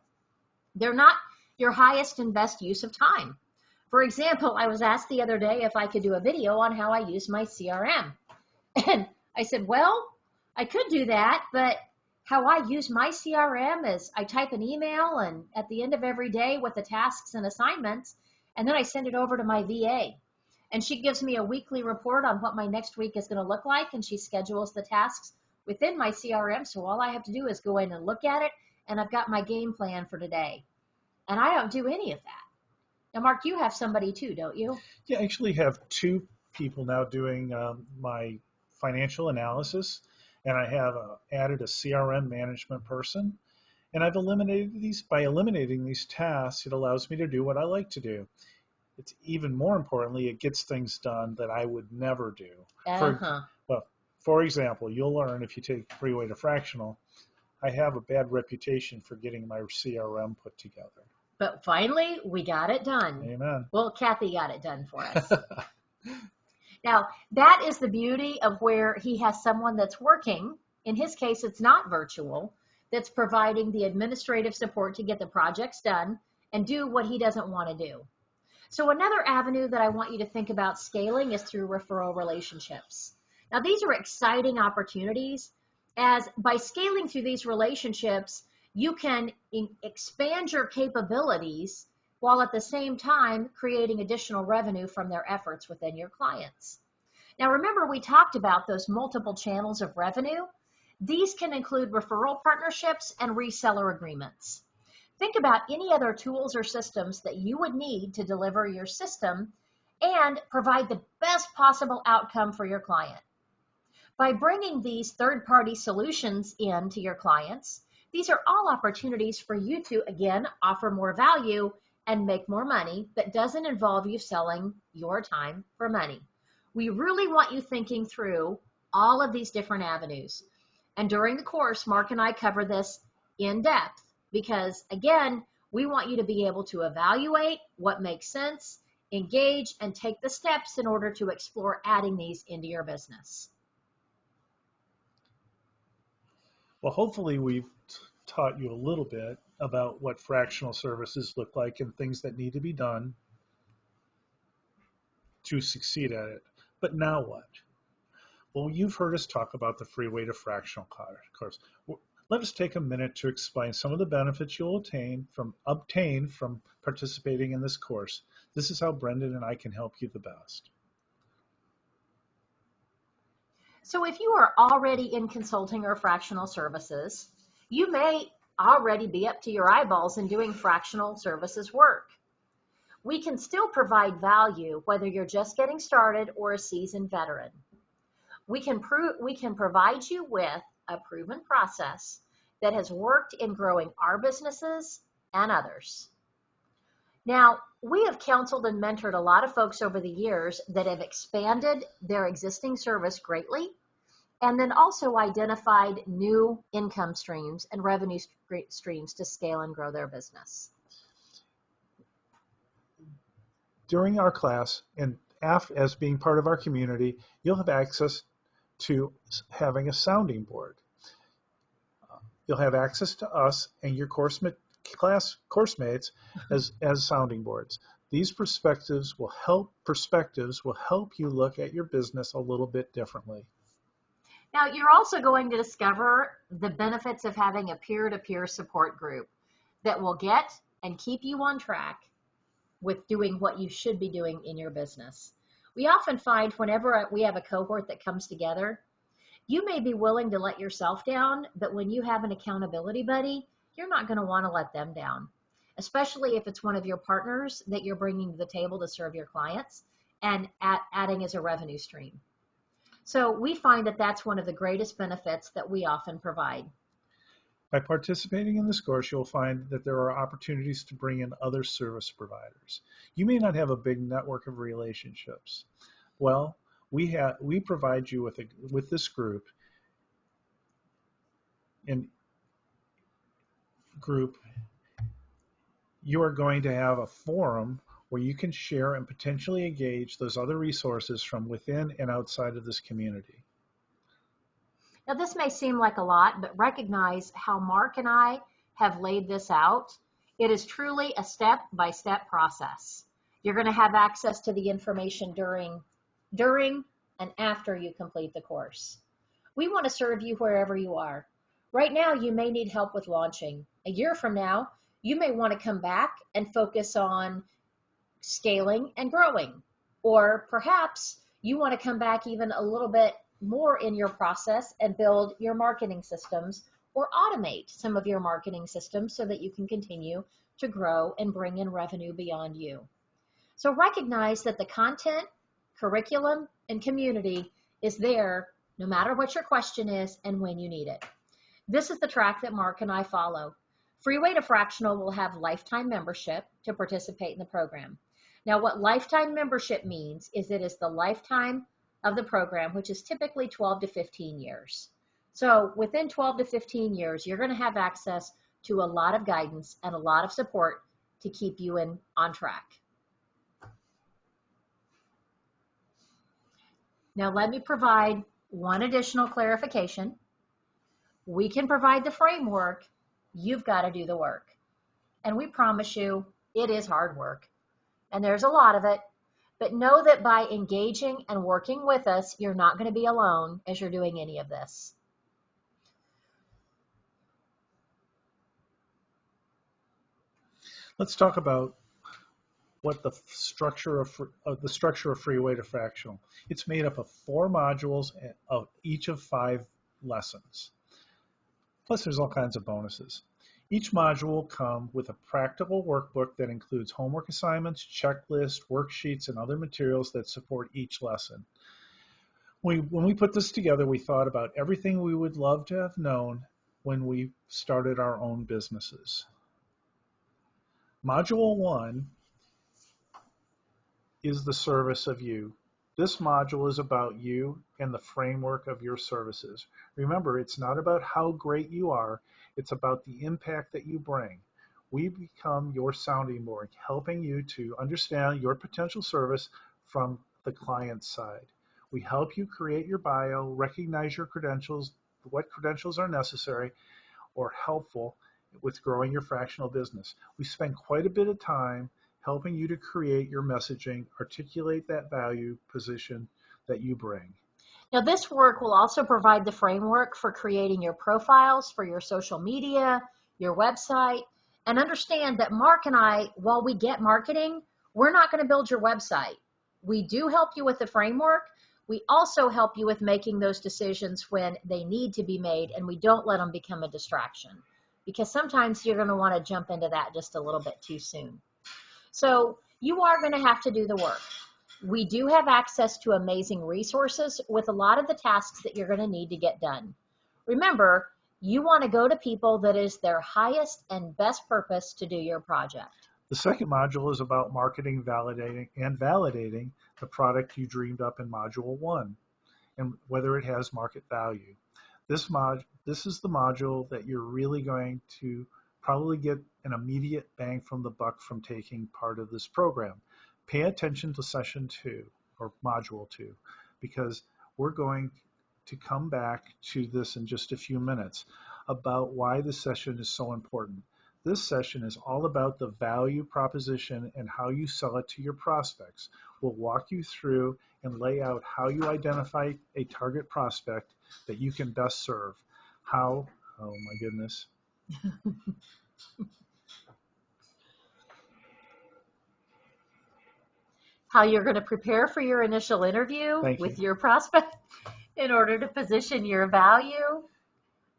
Speaker 1: They're not your highest and best use of time. For example, I was asked the other day if I could do a video on how I use my CRM. And I said, well, I could do that, but how I use my CRM is I type an email and at the end of every day with the tasks and assignments, and then I send it over to my VA. And she gives me a weekly report on what my next week is going to look like, and she schedules the tasks within my CRM. So all I have to do is go in and look at it, and I've got my game plan for today. And I don't do any of that. Now, Mark, you have somebody too, don't you?
Speaker 2: Yeah, I actually have two people now doing my financial analysis, and I have added a CRM management person. And I've eliminated these. By eliminating these tasks, it allows me to do what I like to do. It's even more importantly, it gets things done that I would never do.
Speaker 1: Uh-huh.
Speaker 2: For example, you'll learn if you take Freeway to Fractional, I have a bad reputation for getting my CRM put together.
Speaker 1: But finally, we got it done.
Speaker 2: Amen.
Speaker 1: Well, Kathy got it done for us. Now, that is the beauty of where he has someone that's working. In his case, it's not virtual, that's providing the administrative support to get the projects done and do what he doesn't want to do. So another avenue that I want you to think about scaling is through referral relationships. Now, these are exciting opportunities, as by scaling through these relationships, you can expand your capabilities while at the same time creating additional revenue from their efforts within your clients. Now, remember, we talked about those multiple channels of revenue. These can include referral partnerships and reseller agreements. Think about any other tools or systems that you would need to deliver your system and provide the best possible outcome for your client. By bringing these third-party solutions in to your clients, these are all opportunities for you to, again, offer more value and make more money that doesn't involve you selling your time for money. We really want you thinking through all of these different avenues. And during the course, Mark and I cover this in depth because, again, we want you to be able to evaluate what makes sense, engage, and take the steps in order to explore adding these into your business.
Speaker 2: Well, hopefully we've taught you a little bit about what fractional services look like and things that need to be done to succeed at it. But now what? Well, you've heard us talk about the Freeway to Fractional course. Let us take a minute to explain some of the benefits you'll obtain from participating in this course. This is how Brendan and I can help you the best.
Speaker 1: So if you are already in consulting or fractional services, you may already be up to your eyeballs in doing fractional services work. We can still provide value whether you're just getting started or a seasoned veteran. We can provide you with a proven process that has worked in growing our businesses and others. Now, we have counseled and mentored a lot of folks over the years that have expanded their existing service greatly and then also identified new income streams and revenue streams to scale and grow their business.
Speaker 2: During our class and as being part of our community, you'll have access to having a sounding board. You'll have access to us and your course mates as sounding boards. These perspectives will help you look at your business a little bit differently.
Speaker 1: Now, you're also going to discover the benefits of having a peer-to-peer support group that will get and keep you on track with doing what you should be doing in your business. We often find whenever we have a cohort that comes together, you may be willing to let yourself down, but when you have an accountability buddy, you're not going to want to let them down, especially if it's one of your partners that you're bringing to the table to serve your clients and adding as a revenue stream. So we find that that's one of the greatest benefits that we often provide.
Speaker 2: By participating in this course, you'll find that there are opportunities to bring in other service providers. You may not have a big network of relationships. Well, we provide you with this group and group. You are going to have a forum where you can share and potentially engage those other resources from within and outside of this community.
Speaker 1: Now, this may seem like a lot, but recognize how Mark and I have laid this out. It is truly a step-by-step process. You're going to have access to the information during and after you complete the course. We want to serve you wherever you are. Right now, you may need help with launching. A year from now, you may want to come back and focus on scaling and growing. Or perhaps you want to come back even a little bit more in your process and build your marketing systems or automate some of your marketing systems so that you can continue to grow and bring in revenue beyond you. So recognize that the content, curriculum, and community is there no matter what your question is and when you need it. This is the track that Mark and I follow. Freeway to Fractional will have lifetime membership to participate in the program. Now, what lifetime membership means is it is the lifetime of the program, which is typically 12 to 15 years. So within 12 to 15 years, you're going to have access to a lot of guidance and a lot of support to keep you on track. Now, let me provide one additional clarification. We can provide the framework. You've got to do the work. And we promise you, it is hard work. And there's a lot of it. But know that by engaging and working with us, you're not going to be alone as you're doing any of this.
Speaker 2: Let's talk about what the structure of Freeway to Fractional. It's made up of 4 modules of each of 5 lessons. Plus, there's all kinds of bonuses. Each module will come with a practical workbook that includes homework assignments, checklists, worksheets, and other materials that support each lesson. When we put this together, we thought about everything we would love to have known when we started our own businesses. Module 1 is the service of you. This module is about you and the framework of your services. Remember, it's not about how great you are, it's about the impact that you bring. We become your sounding board, helping you to understand your potential service from the client side. We help you create your bio, recognize your credentials, what credentials are necessary or helpful with growing your fractional business. We spend quite a bit of time helping you to create your messaging, articulate that value position that you bring.
Speaker 1: Now, this work will also provide the framework for creating your profiles for your social media, your website, and understand that Mark and I, while we get marketing, we're not going to build your website. We do help you with the framework. We also help you with making those decisions when they need to be made, and we don't let them become a distraction, because sometimes you're going to want to jump into that just a little bit too soon. So you are going to have to do the work. We do have access to amazing resources with a lot of the tasks that you're going to need to get done. Remember, you want to go to people that is their highest and best purpose to do your project.
Speaker 2: The second module is about marketing, validating the product you dreamed up in module 1 and whether it has market value. This is the module that you're really going to probably get an immediate bang from the buck from taking part of this program. Pay attention to session 2 or module 2 because we're going to come back to this in just a few minutes about why this session is so important. This session is all about the value proposition and how you sell it to your prospects. We'll walk you through and lay out how you identify a target prospect that you can best serve. How, oh my goodness.
Speaker 1: How you're going to prepare for your initial interview with your prospect in order to position your value,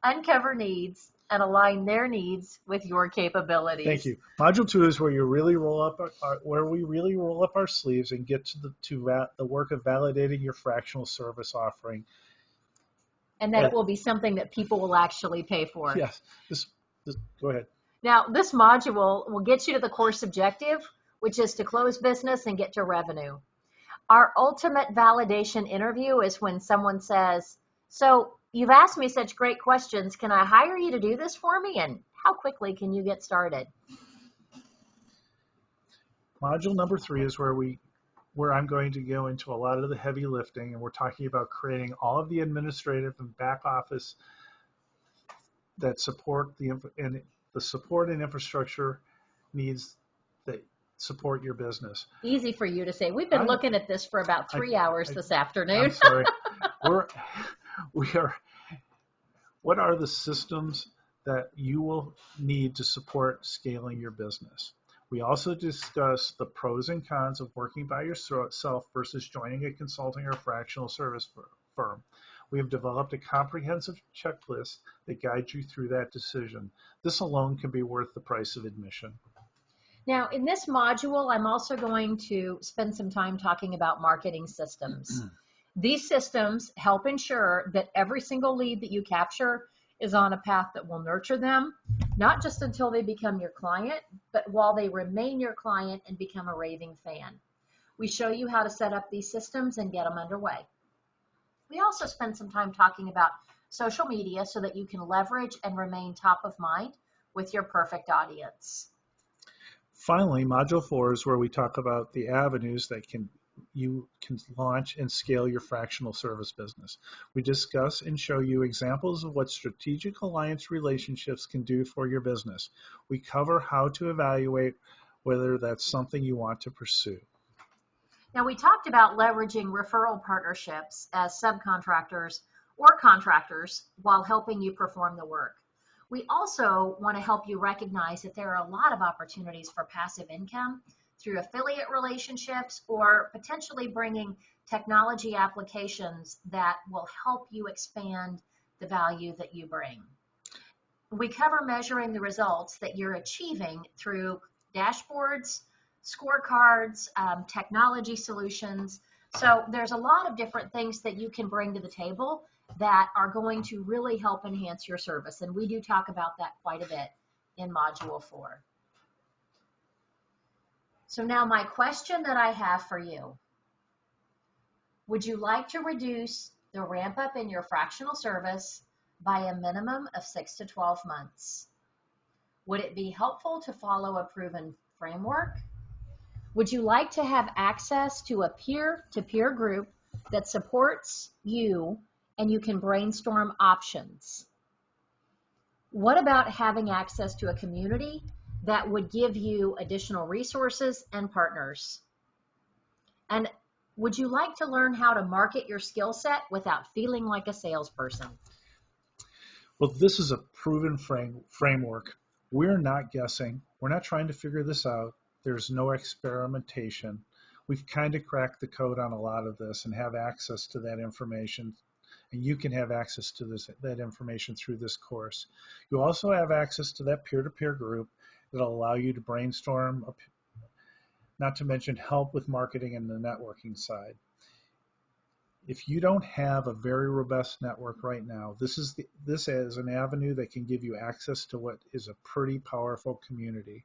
Speaker 1: uncover needs, and align their needs with your capabilities.
Speaker 2: Thank you. Module 2 is where you really roll up where we really roll up our sleeves and get to the work of validating your fractional service offering.
Speaker 1: And that it will be something that people will actually pay for.
Speaker 2: Yes. Go ahead.
Speaker 1: Now, this module will get you to the course objective, which is to close business and get to revenue. Our ultimate validation interview is when someone says, so you've asked me such great questions. Can I hire you to do this for me? And how quickly can you get started?
Speaker 2: Module number 3 is where I'm going to go into a lot of the heavy lifting, and we're talking about creating all of the administrative and back office that support the support and infrastructure needs that support your business.
Speaker 1: Easy for you to say. We've been looking at this for about 3 hours this afternoon.
Speaker 2: I'm sorry. What are the systems that you will need to support scaling your business? We also discuss the pros and cons of working by yourself versus joining a consulting or fractional service firm. We have developed a comprehensive checklist that guides you through that decision. This alone can be worth the price of admission.
Speaker 1: Now, in this module, I'm also going to spend some time talking about marketing systems. These systems help ensure that every single lead that you capture is on a path that will nurture them, not just until they become your client, but while they remain your client and become a raving fan. We show you how to set up these systems and get them underway. We also spend some time talking about social media so that you can leverage and remain top of mind with your perfect audience.
Speaker 2: Finally, Module 4 is where we talk about the avenues that you can launch and scale your fractional service business. We discuss and show you examples of what strategic alliance relationships can do for your business. We cover how to evaluate whether that's something you want to pursue.
Speaker 1: Now, we talked about leveraging referral partnerships as subcontractors or contractors while helping you perform the work. We also want to help you recognize that there are a lot of opportunities for passive income through affiliate relationships or potentially bringing technology applications that will help you expand the value that you bring. We cover measuring the results that you're achieving through dashboards, scorecards, technology solutions. So there's a lot of different things that you can bring to the table that are going to really help enhance your service. And we do talk about that quite a bit in Module 4. So now my question that I have for you, would you like to reduce the ramp up in your fractional service by a minimum of 6 to 12 months? Would it be helpful to follow a proven framework? Would you like to have access to a peer-to-peer group that supports you and you can brainstorm options? What about having access to a community that would give you additional resources and partners? And would you like to learn how to market your skill set without feeling like a salesperson?
Speaker 2: Well, this is a proven framework. We're not guessing. We're not trying to figure this out. There's no experimentation. We've kind of cracked the code on a lot of this and have access to that information. And you can have access to that information through this course. You also have access to that peer-to-peer group that'll allow you to brainstorm, not to mention help with marketing and the networking side. If you don't have a very robust network right now, this is an avenue that can give you access to what is a pretty powerful community.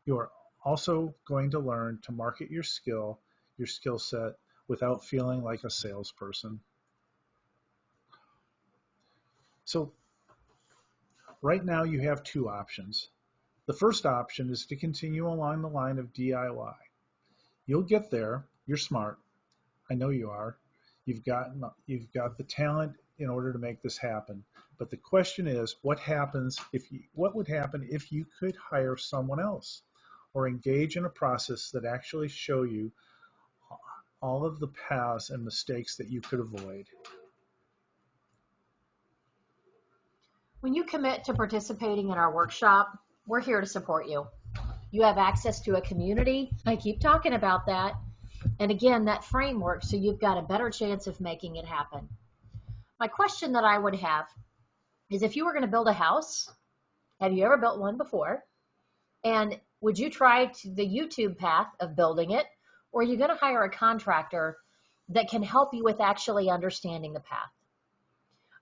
Speaker 2: You are also going to learn to market your skill set without feeling like a salesperson. So right now you have two options. The first option is to continue along the line of DIY. You'll get there. You're smart. I know you are. You've got the talent in order to make this happen. But the question is, what would happen if you could hire someone else or engage in a process that actually show you all of the paths and mistakes that you could avoid?
Speaker 1: When you commit to participating in our workshop, we're here to support you. You have access to a community. I keep talking about that. And again, that framework, so you've got a better chance of making it happen. My question that I would have is, if you were going to build a house, Have you ever built one before? And would you try the YouTube path of building it? Or are you going to hire a contractor that can help you with actually understanding the path?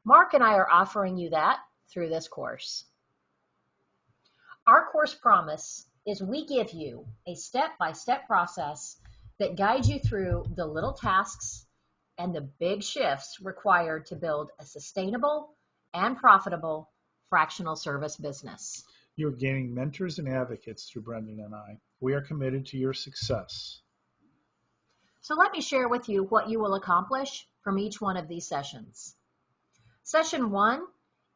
Speaker 1: Mark and I are offering you that through this course. Our course promise is we give you a step-by-step process that guides you through the little tasks and the big shifts required to build a sustainable and profitable fractional service business.
Speaker 2: You're gaining mentors and advocates through Brendan and I. We are committed to your success.
Speaker 1: So let me share with you what you will accomplish from each one of these sessions. Session 1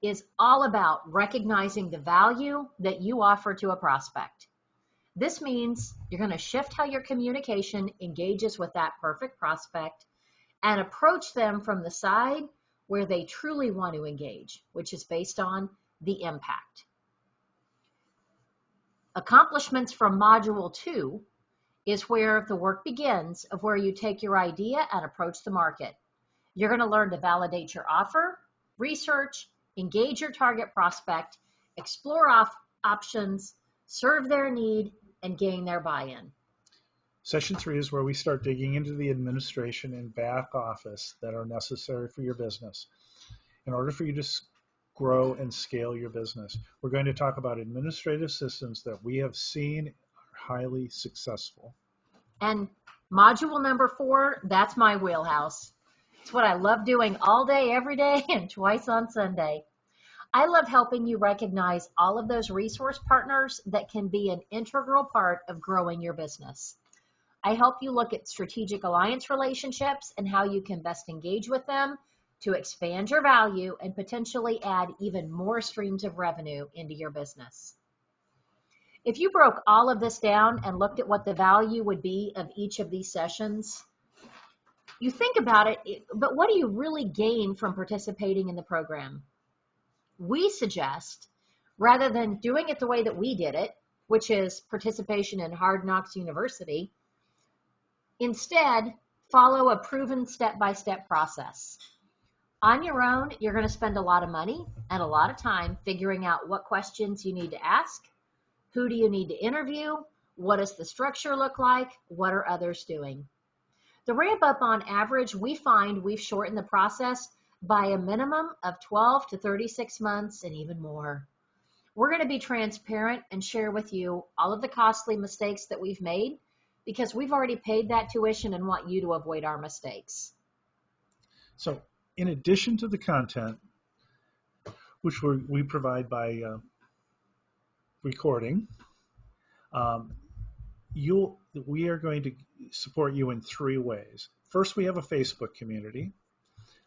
Speaker 1: is all about recognizing the value that you offer to a prospect. This means you're going to shift how your communication engages with that perfect prospect and approach them from the side where they truly want to engage, which is based on the impact. Accomplishments from Module 2 is where the work begins of where you take your idea and approach the market. You're going to learn to validate your offer, research, engage your target prospect, explore options, serve their need, and gain their buy-in.
Speaker 2: Session 3 is where we start digging into the administration and back office that are necessary for your business. In order for you to grow and scale your business, we're going to talk about administrative systems that we have seen are highly successful.
Speaker 1: And module number 4, that's my wheelhouse. It's what I love doing all day, every day, and twice on Sunday. I love helping you recognize all of those resource partners that can be an integral part of growing your business. I help you look at strategic alliance relationships and how you can best engage with them to expand your value and potentially add even more streams of revenue into your business. If you broke all of this down and looked at what the value would be of each of these sessions, you think about it, but what do you really gain from participating in the program? We suggest, rather than doing it the way that we did it, which is participation in Hard Knocks University, instead follow a proven step-by-step process. On your own, you're going to spend a lot of money and a lot of time figuring out what questions you need to ask, who do you need to interview, what does the structure look like, what are others doing. The ramp up on average, we find we've shortened the process by a minimum of 12 to 36 months and even more. We're going to be transparent and share with you all of the costly mistakes that we've made because we've already paid that tuition and want you to avoid our mistakes.
Speaker 2: So in addition to the content, which we provide by recording, we are going to support you in 3 ways. First, we have a Facebook community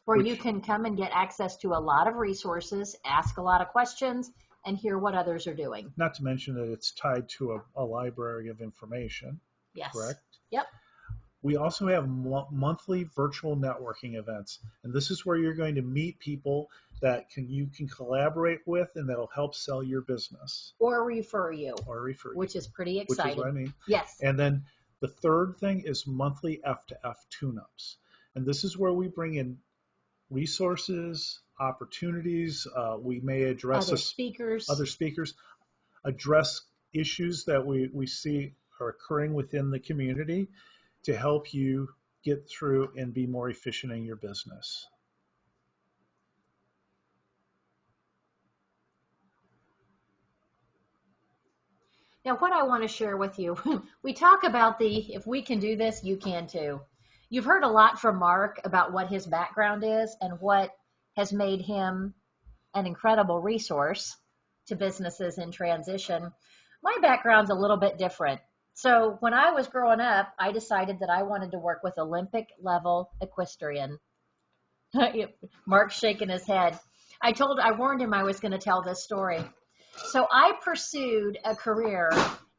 Speaker 1: where you can come and get access to a lot of resources, ask a lot of questions, and hear what others are doing.
Speaker 2: Not to mention that it's tied to a library of information.
Speaker 1: Yes.
Speaker 2: Correct?
Speaker 1: Yep.
Speaker 2: We also have monthly virtual networking events, and this is where you're going to meet people that you can collaborate with and that'll help sell your business.
Speaker 1: Or refer you.
Speaker 2: Which
Speaker 1: is pretty exciting.
Speaker 2: Which is what I mean.
Speaker 1: Yes.
Speaker 2: And then the third thing is monthly F2F tune-ups. And this is where we bring in resources, opportunities. We may address
Speaker 1: other speakers,
Speaker 2: address issues that we see are occurring within the community to help you get through and be more efficient in your business.
Speaker 1: Now, what I want to share with you, we talk about if we can do this, you can too. You've heard a lot from Mark about what his background is and what has made him an incredible resource to businesses in transition. My background's a little bit different. So when I was growing up, I decided that I wanted to work with Olympic level equestrian. Mark's shaking his head. I warned him I was going to tell this story. So I pursued a career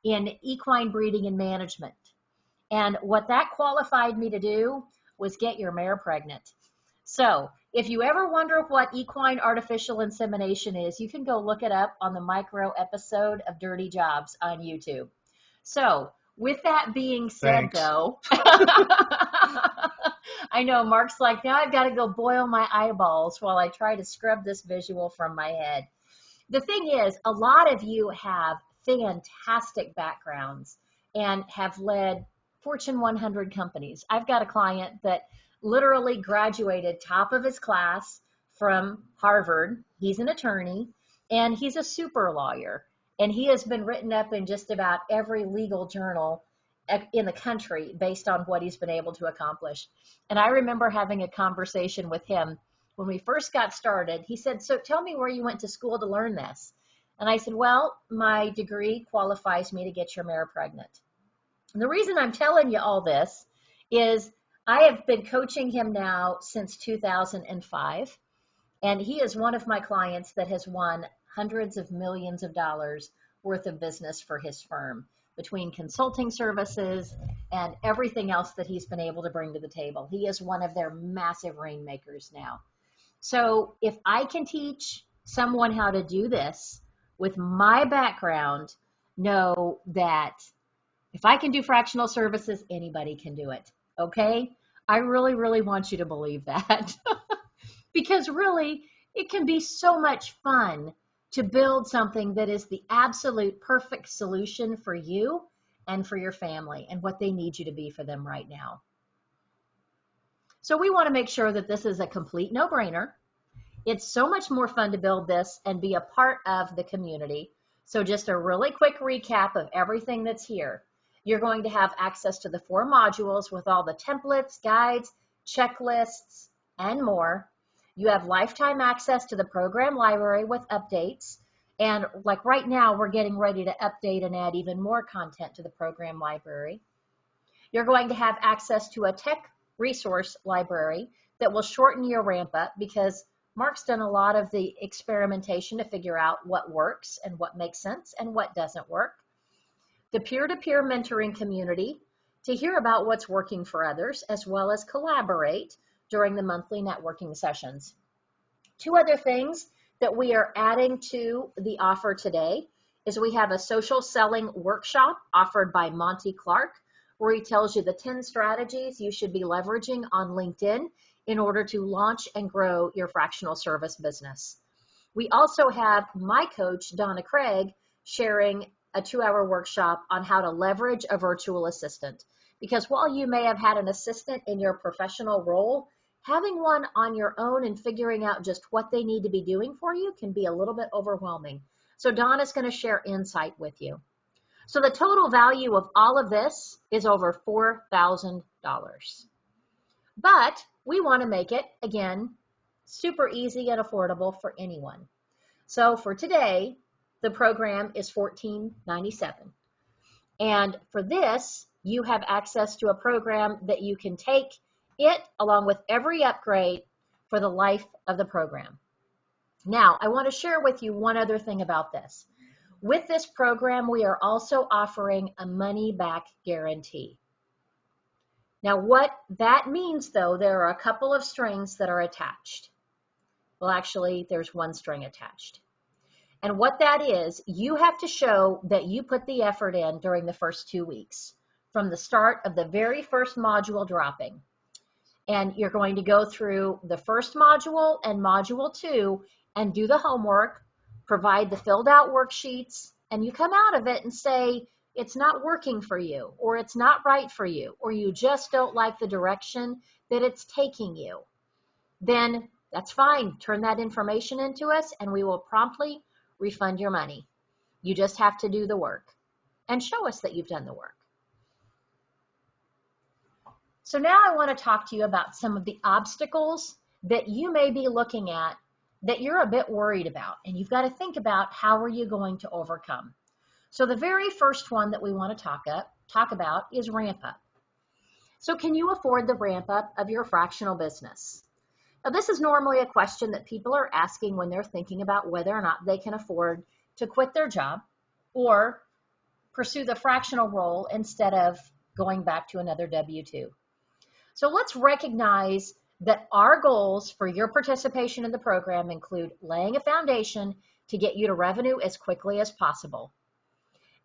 Speaker 1: in equine breeding and management. And what that qualified me to do was get your mare pregnant. So if you ever wonder what equine artificial insemination is, you can go look it up on the micro episode of Dirty Jobs on YouTube. So with that being said, though, I know Mark's like, now I've got to go boil my eyeballs while I try to scrub this visual from my head. The thing is, a lot of you have fantastic backgrounds and have led Fortune 100 companies. I've got a client that literally graduated top of his class from Harvard. He's an attorney and he's a super lawyer. And he has been written up in just about every legal journal in the country based on what he's been able to accomplish. And I remember having a conversation with him when we first got started. He said, "So tell me where you went to school to learn this." And I said, "Well, my degree qualifies me to get your mare pregnant." And the reason I'm telling you all this is I have been coaching him now since 2005, and he is one of my clients that has won hundreds of millions of dollars worth of business for his firm between consulting services and everything else that he's been able to bring to the table. He is one of their massive rainmakers now. So if I can teach someone how to do this with my background, know that if I can do fractional services, anybody can do it. Okay? I really, really want you to believe that. Because really, it can be so much fun to build something that is the absolute perfect solution for you and for your family and what they need you to be for them right now. So we want to make sure that this is a complete no-brainer. It's so much more fun to build this and be a part of the community. So just a really quick recap of everything that's here. You're going to have access to the 4 modules with all the templates, guides, checklists, and more. You have lifetime access to the program library with updates. And like right now, we're getting ready to update and add even more content to the program library. You're going to have access to a tech resource library that will shorten your ramp up because Mark's done a lot of the experimentation to figure out what works and what makes sense and what doesn't work. The peer-to-peer mentoring community to hear about what's working for others, as well as collaborate during the monthly networking sessions. 2 other things that we are adding to the offer today is we have a social selling workshop offered by Monty Clark, where he tells you the 10 strategies you should be leveraging on LinkedIn in order to launch and grow your fractional service business. We also have my coach, Donna Craig, sharing a 2-hour workshop on how to leverage a virtual assistant. Because while you may have had an assistant in your professional role, having one on your own and figuring out just what they need to be doing for you can be a little bit overwhelming. So Donna's going to share insight with you. So the total value of all of this is over $4,000. But we want to make it, again, super easy and affordable for anyone. So for today, the program is $14.97. And for this, you have access to a program that you can take it along with every upgrade for the life of the program. Now, I want to share with you one other thing about this. With this program, we are also offering a money-back guarantee. Now, what that means, though, there are a couple of strings that are attached. Well, actually, there's one string attached. And what that is, you have to show that you put the effort in during the first 2 weeks, from the start of the very first module dropping. And you're going to go through the first module and module 2 and do the homework, provide the filled out worksheets, and you come out of it and say, it's not working for you, or it's not right for you, or you just don't like the direction that it's taking you. Then that's fine. Turn that information into us and we will promptly refund your money. You just have to do the work and show us that you've done the work. So now I want to talk to you about some of the obstacles that you may be looking at that you're a bit worried about, and you've got to think about how are you going to overcome. So the very first one that we want to talk about is ramp up. So can you afford the ramp up of your fractional business? Now this is normally a question that people are asking when they're thinking about whether or not they can afford to quit their job or pursue the fractional role instead of going back to another W-2. So let's recognize that our goals for your participation in the program include laying a foundation to get you to revenue as quickly as possible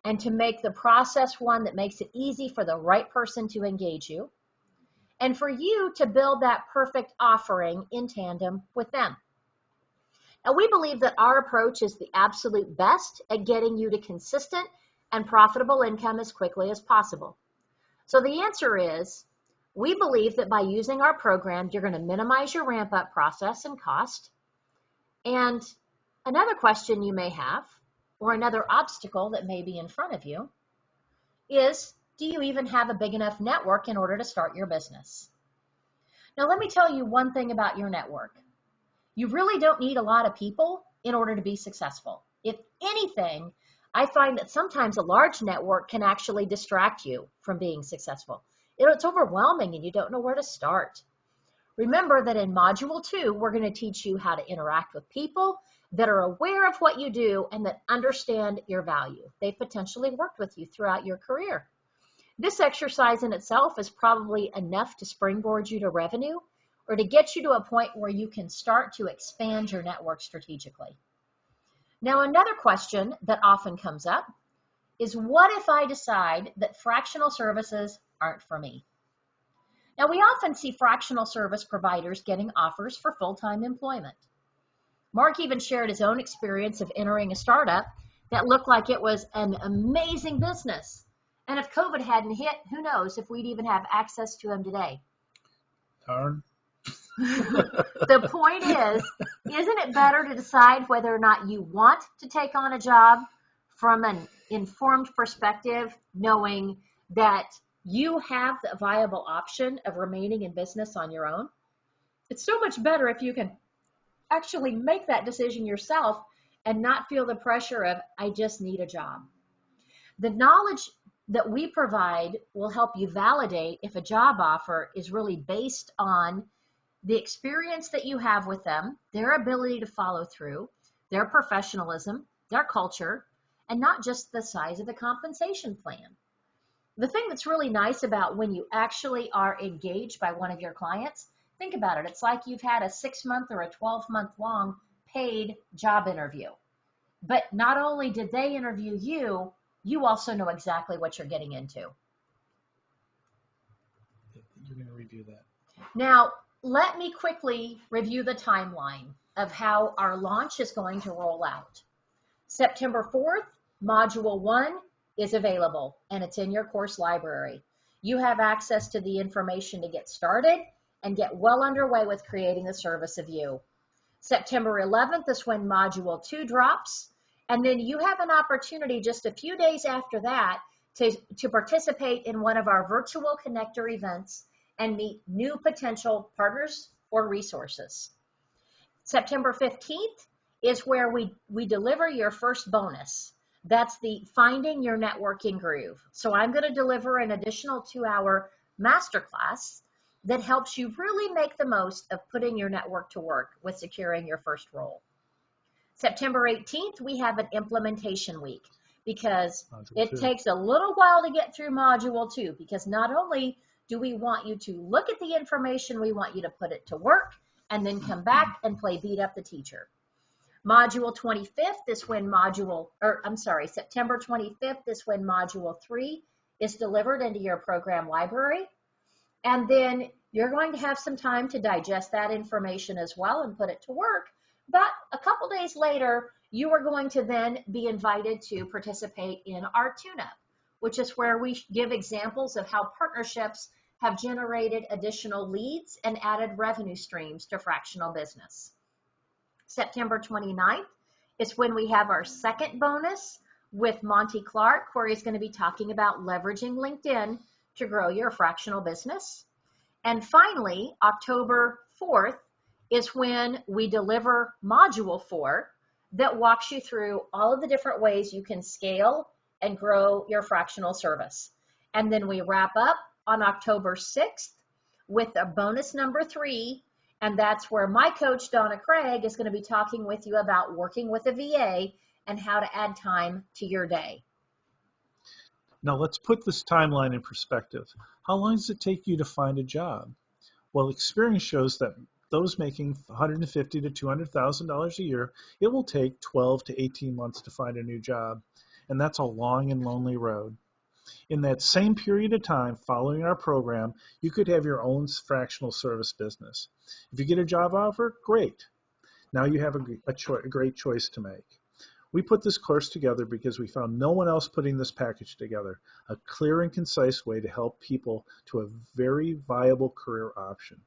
Speaker 1: and to make the process one that makes it easy for the right person to engage you and for you to build that perfect offering in tandem with them. And we believe that our approach is the absolute best at getting you to consistent and profitable income as quickly as possible. So the answer is, we believe that by using our program, you're going to minimize your ramp up process and cost. And another question you may have, or another obstacle that may be in front of you, is, do you even have a big enough network in order to start your business? Now, let me tell you one thing about your network. You really don't need a lot of people in order to be successful. If anything, I find that sometimes a large network can actually distract you from being successful. It's overwhelming and you don't know where to start. Remember that in Module 2, we're going to teach you how to interact with people that are aware of what you do and that understand your value. They've potentially worked with you throughout your career. This exercise in itself is probably enough to springboard you to revenue or to get you to a point where you can start to expand your network strategically. Now, another question that often comes up is, what if I decide that fractional services aren't for me? Now, we often see fractional service providers getting offers for full-time employment. Mark even shared his own experience of entering a startup that looked like it was an amazing business. And if COVID hadn't hit, who knows if we'd even have access to him today.
Speaker 2: Darn.
Speaker 1: The point is, isn't it better to decide whether or not you want to take on a job from an informed perspective, knowing that you have the viable option of remaining in business on your own? It's so much better if you can actually make that decision yourself and not feel the pressure of, I just need a job. The knowledge that we provide will help you validate if a job offer is really based on the experience that you have with them, their ability to follow through, their professionalism, their culture, and not just the size of the compensation plan. The thing that's really nice about when you actually are engaged by one of your clients, think about it. It's like you've had a 6-month or a 12-month long paid job interview. But not only did they interview you, you also know exactly what you're getting into.
Speaker 2: You're going to review that.
Speaker 1: Now, let me quickly review the timeline of how our launch is going to roll out. September 4th, Module 1 is available, and it's in your course library. You have access to the information to get started and get well underway with creating the service of you. September 11th is when Module 2 drops, and then you have an opportunity just a few days after that to participate in one of our virtual connector events and meet new potential partners or resources. September 15th is where we deliver your first bonus. That's the Finding Your Networking Groove. So I'm going to deliver an additional 2-hour masterclass that helps you really make the most of putting your network to work with securing your first role. September 18th, we have an implementation week because it takes a little while to get through Module 2, because not only do we want you to look at the information, we want you to put it to work and then come back and play beat up the teacher. Module 25th is when September 25th is when Module 3 is delivered into your program library. And then you're going to have some time to digest that information as well and put it to work. But a couple days later, you are going to then be invited to participate in our tune-up, which is where we give examples of how partnerships have generated additional leads and added revenue streams to fractional business. September 29th is when we have our second bonus with Monty Clark, where he's going to be talking about leveraging LinkedIn to grow your fractional business. And finally, October 4th is when we deliver Module 4 that walks you through all of the different ways you can scale and grow your fractional service. And then we wrap up on October 6th with a bonus number 3, and that's where my coach, Donna Craig, is going to be talking with you about working with a VA and how to add time to your day.
Speaker 2: Now let's put this timeline in perspective. How long does it take you to find a job? Well, experience shows that those making $150,000 to $200,000 a year, it will take 12 to 18 months to find a new job, and that's a long and lonely road. In that same period of time following our program, you could have your own fractional service business. If you get a job offer, great. Now you have a great choice to make. We put this course together because we found no one else putting this package together, a clear and concise way to help people to a very viable career option.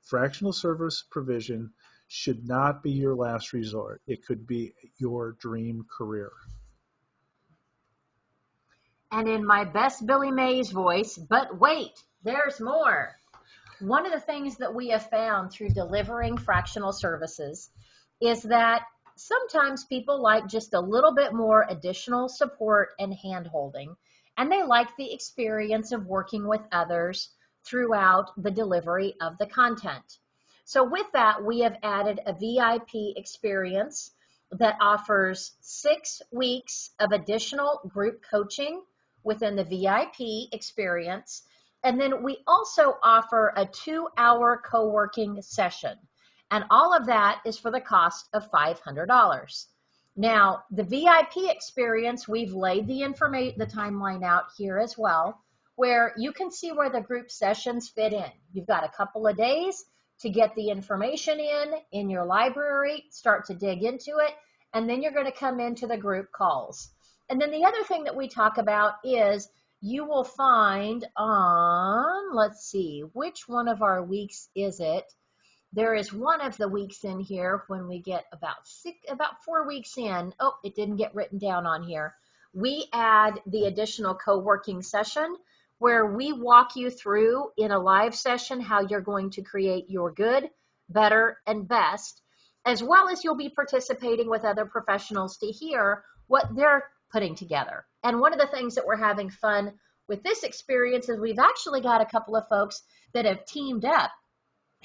Speaker 2: Fractional service provision should not be your last resort. It could be your dream career.
Speaker 1: And in my best Billy Mays voice, but wait, there's more. One of the things that we have found through delivering fractional services is that sometimes people like just a little bit more additional support and hand-holding, and they like the experience of working with others throughout the delivery of the content. So with that, we have added a VIP experience that offers 6 weeks of additional group coaching within the VIP experience. And then we also offer a 2-hour co-working session. And all of that is for the cost of $500. Now, the VIP experience, we've laid the timeline out here as well, where you can see where the group sessions fit in. You've got a couple of days to get the information in your library, start to dig into it, and then you're going to come into the group calls. And then the other thing that we talk about is you will find on, let's see, which one of our weeks is it? There is one of the weeks in here when we get about 4 weeks in. Oh, it didn't get written down on here. We add the additional co-working session where we walk you through in a live session how you're going to create your good, better, and best, as well as you'll be participating with other professionals to hear what they're putting together. And one of the things that we're having fun with this experience is we've actually got a couple of folks that have teamed up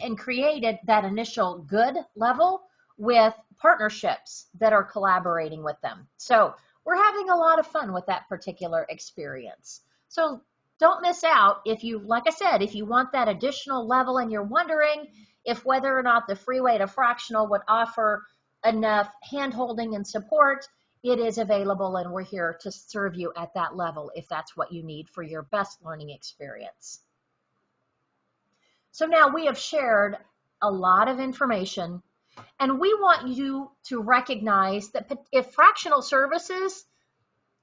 Speaker 1: and created that initial good level with partnerships that are collaborating with them. So we're having a lot of fun with that particular experience. So don't miss out. If you, like I said, if you want that additional level and you're wondering if whether or not the Freeway to Fractional would offer enough hand-holding and support, it is available, and we're here to serve you at that level if that's what you need for your best learning experience. So now we have shared a lot of information, and we want you to recognize that if fractional services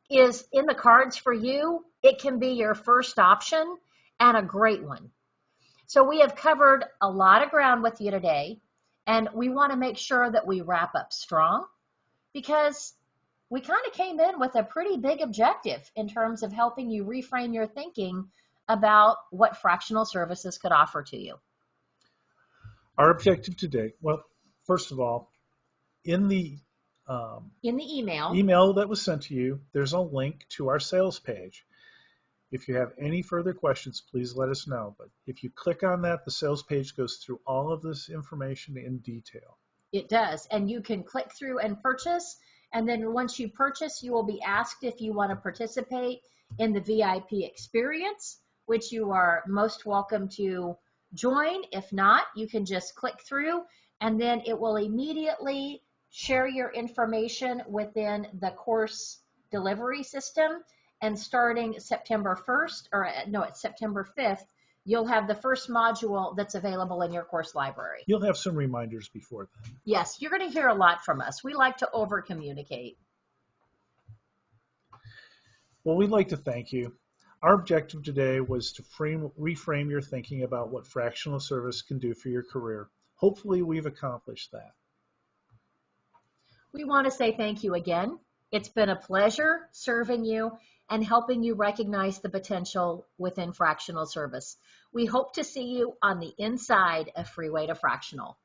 Speaker 1: is in the cards for you, it can be your first option and a great one. So we have covered a lot of ground with you today, and we want to make sure that we wrap up strong because we kind of came in with a pretty big objective in terms of helping you reframe your thinking about what fractional services could offer to you.
Speaker 2: Our objective today, well, first of all, in the
Speaker 1: email
Speaker 2: that was sent to you, there's a link to our sales page. If you have any further questions, please let us know. But if you click on that, the sales page goes through all of this information in detail.
Speaker 1: It does, and you can click through and purchase, and then once you purchase, you will be asked if you want to participate in the VIP experience, which you are most welcome to join. If not, you can just click through, and then it will immediately share your information within the course delivery system. And starting September 1st, or no, it's September 5th, you'll have the first module that's available in your course library.
Speaker 2: You'll have some reminders before then.
Speaker 1: Yes, you're going to hear a lot from us. We like to over-communicate.
Speaker 2: Well, we'd like to thank you. Our objective today was to reframe your thinking about what fractional service can do for your career. Hopefully, we've accomplished that.
Speaker 1: We want to say thank you again. It's been a pleasure serving you and helping you recognize the potential within fractional service. We hope to see you on the inside of Freeway to Fractional.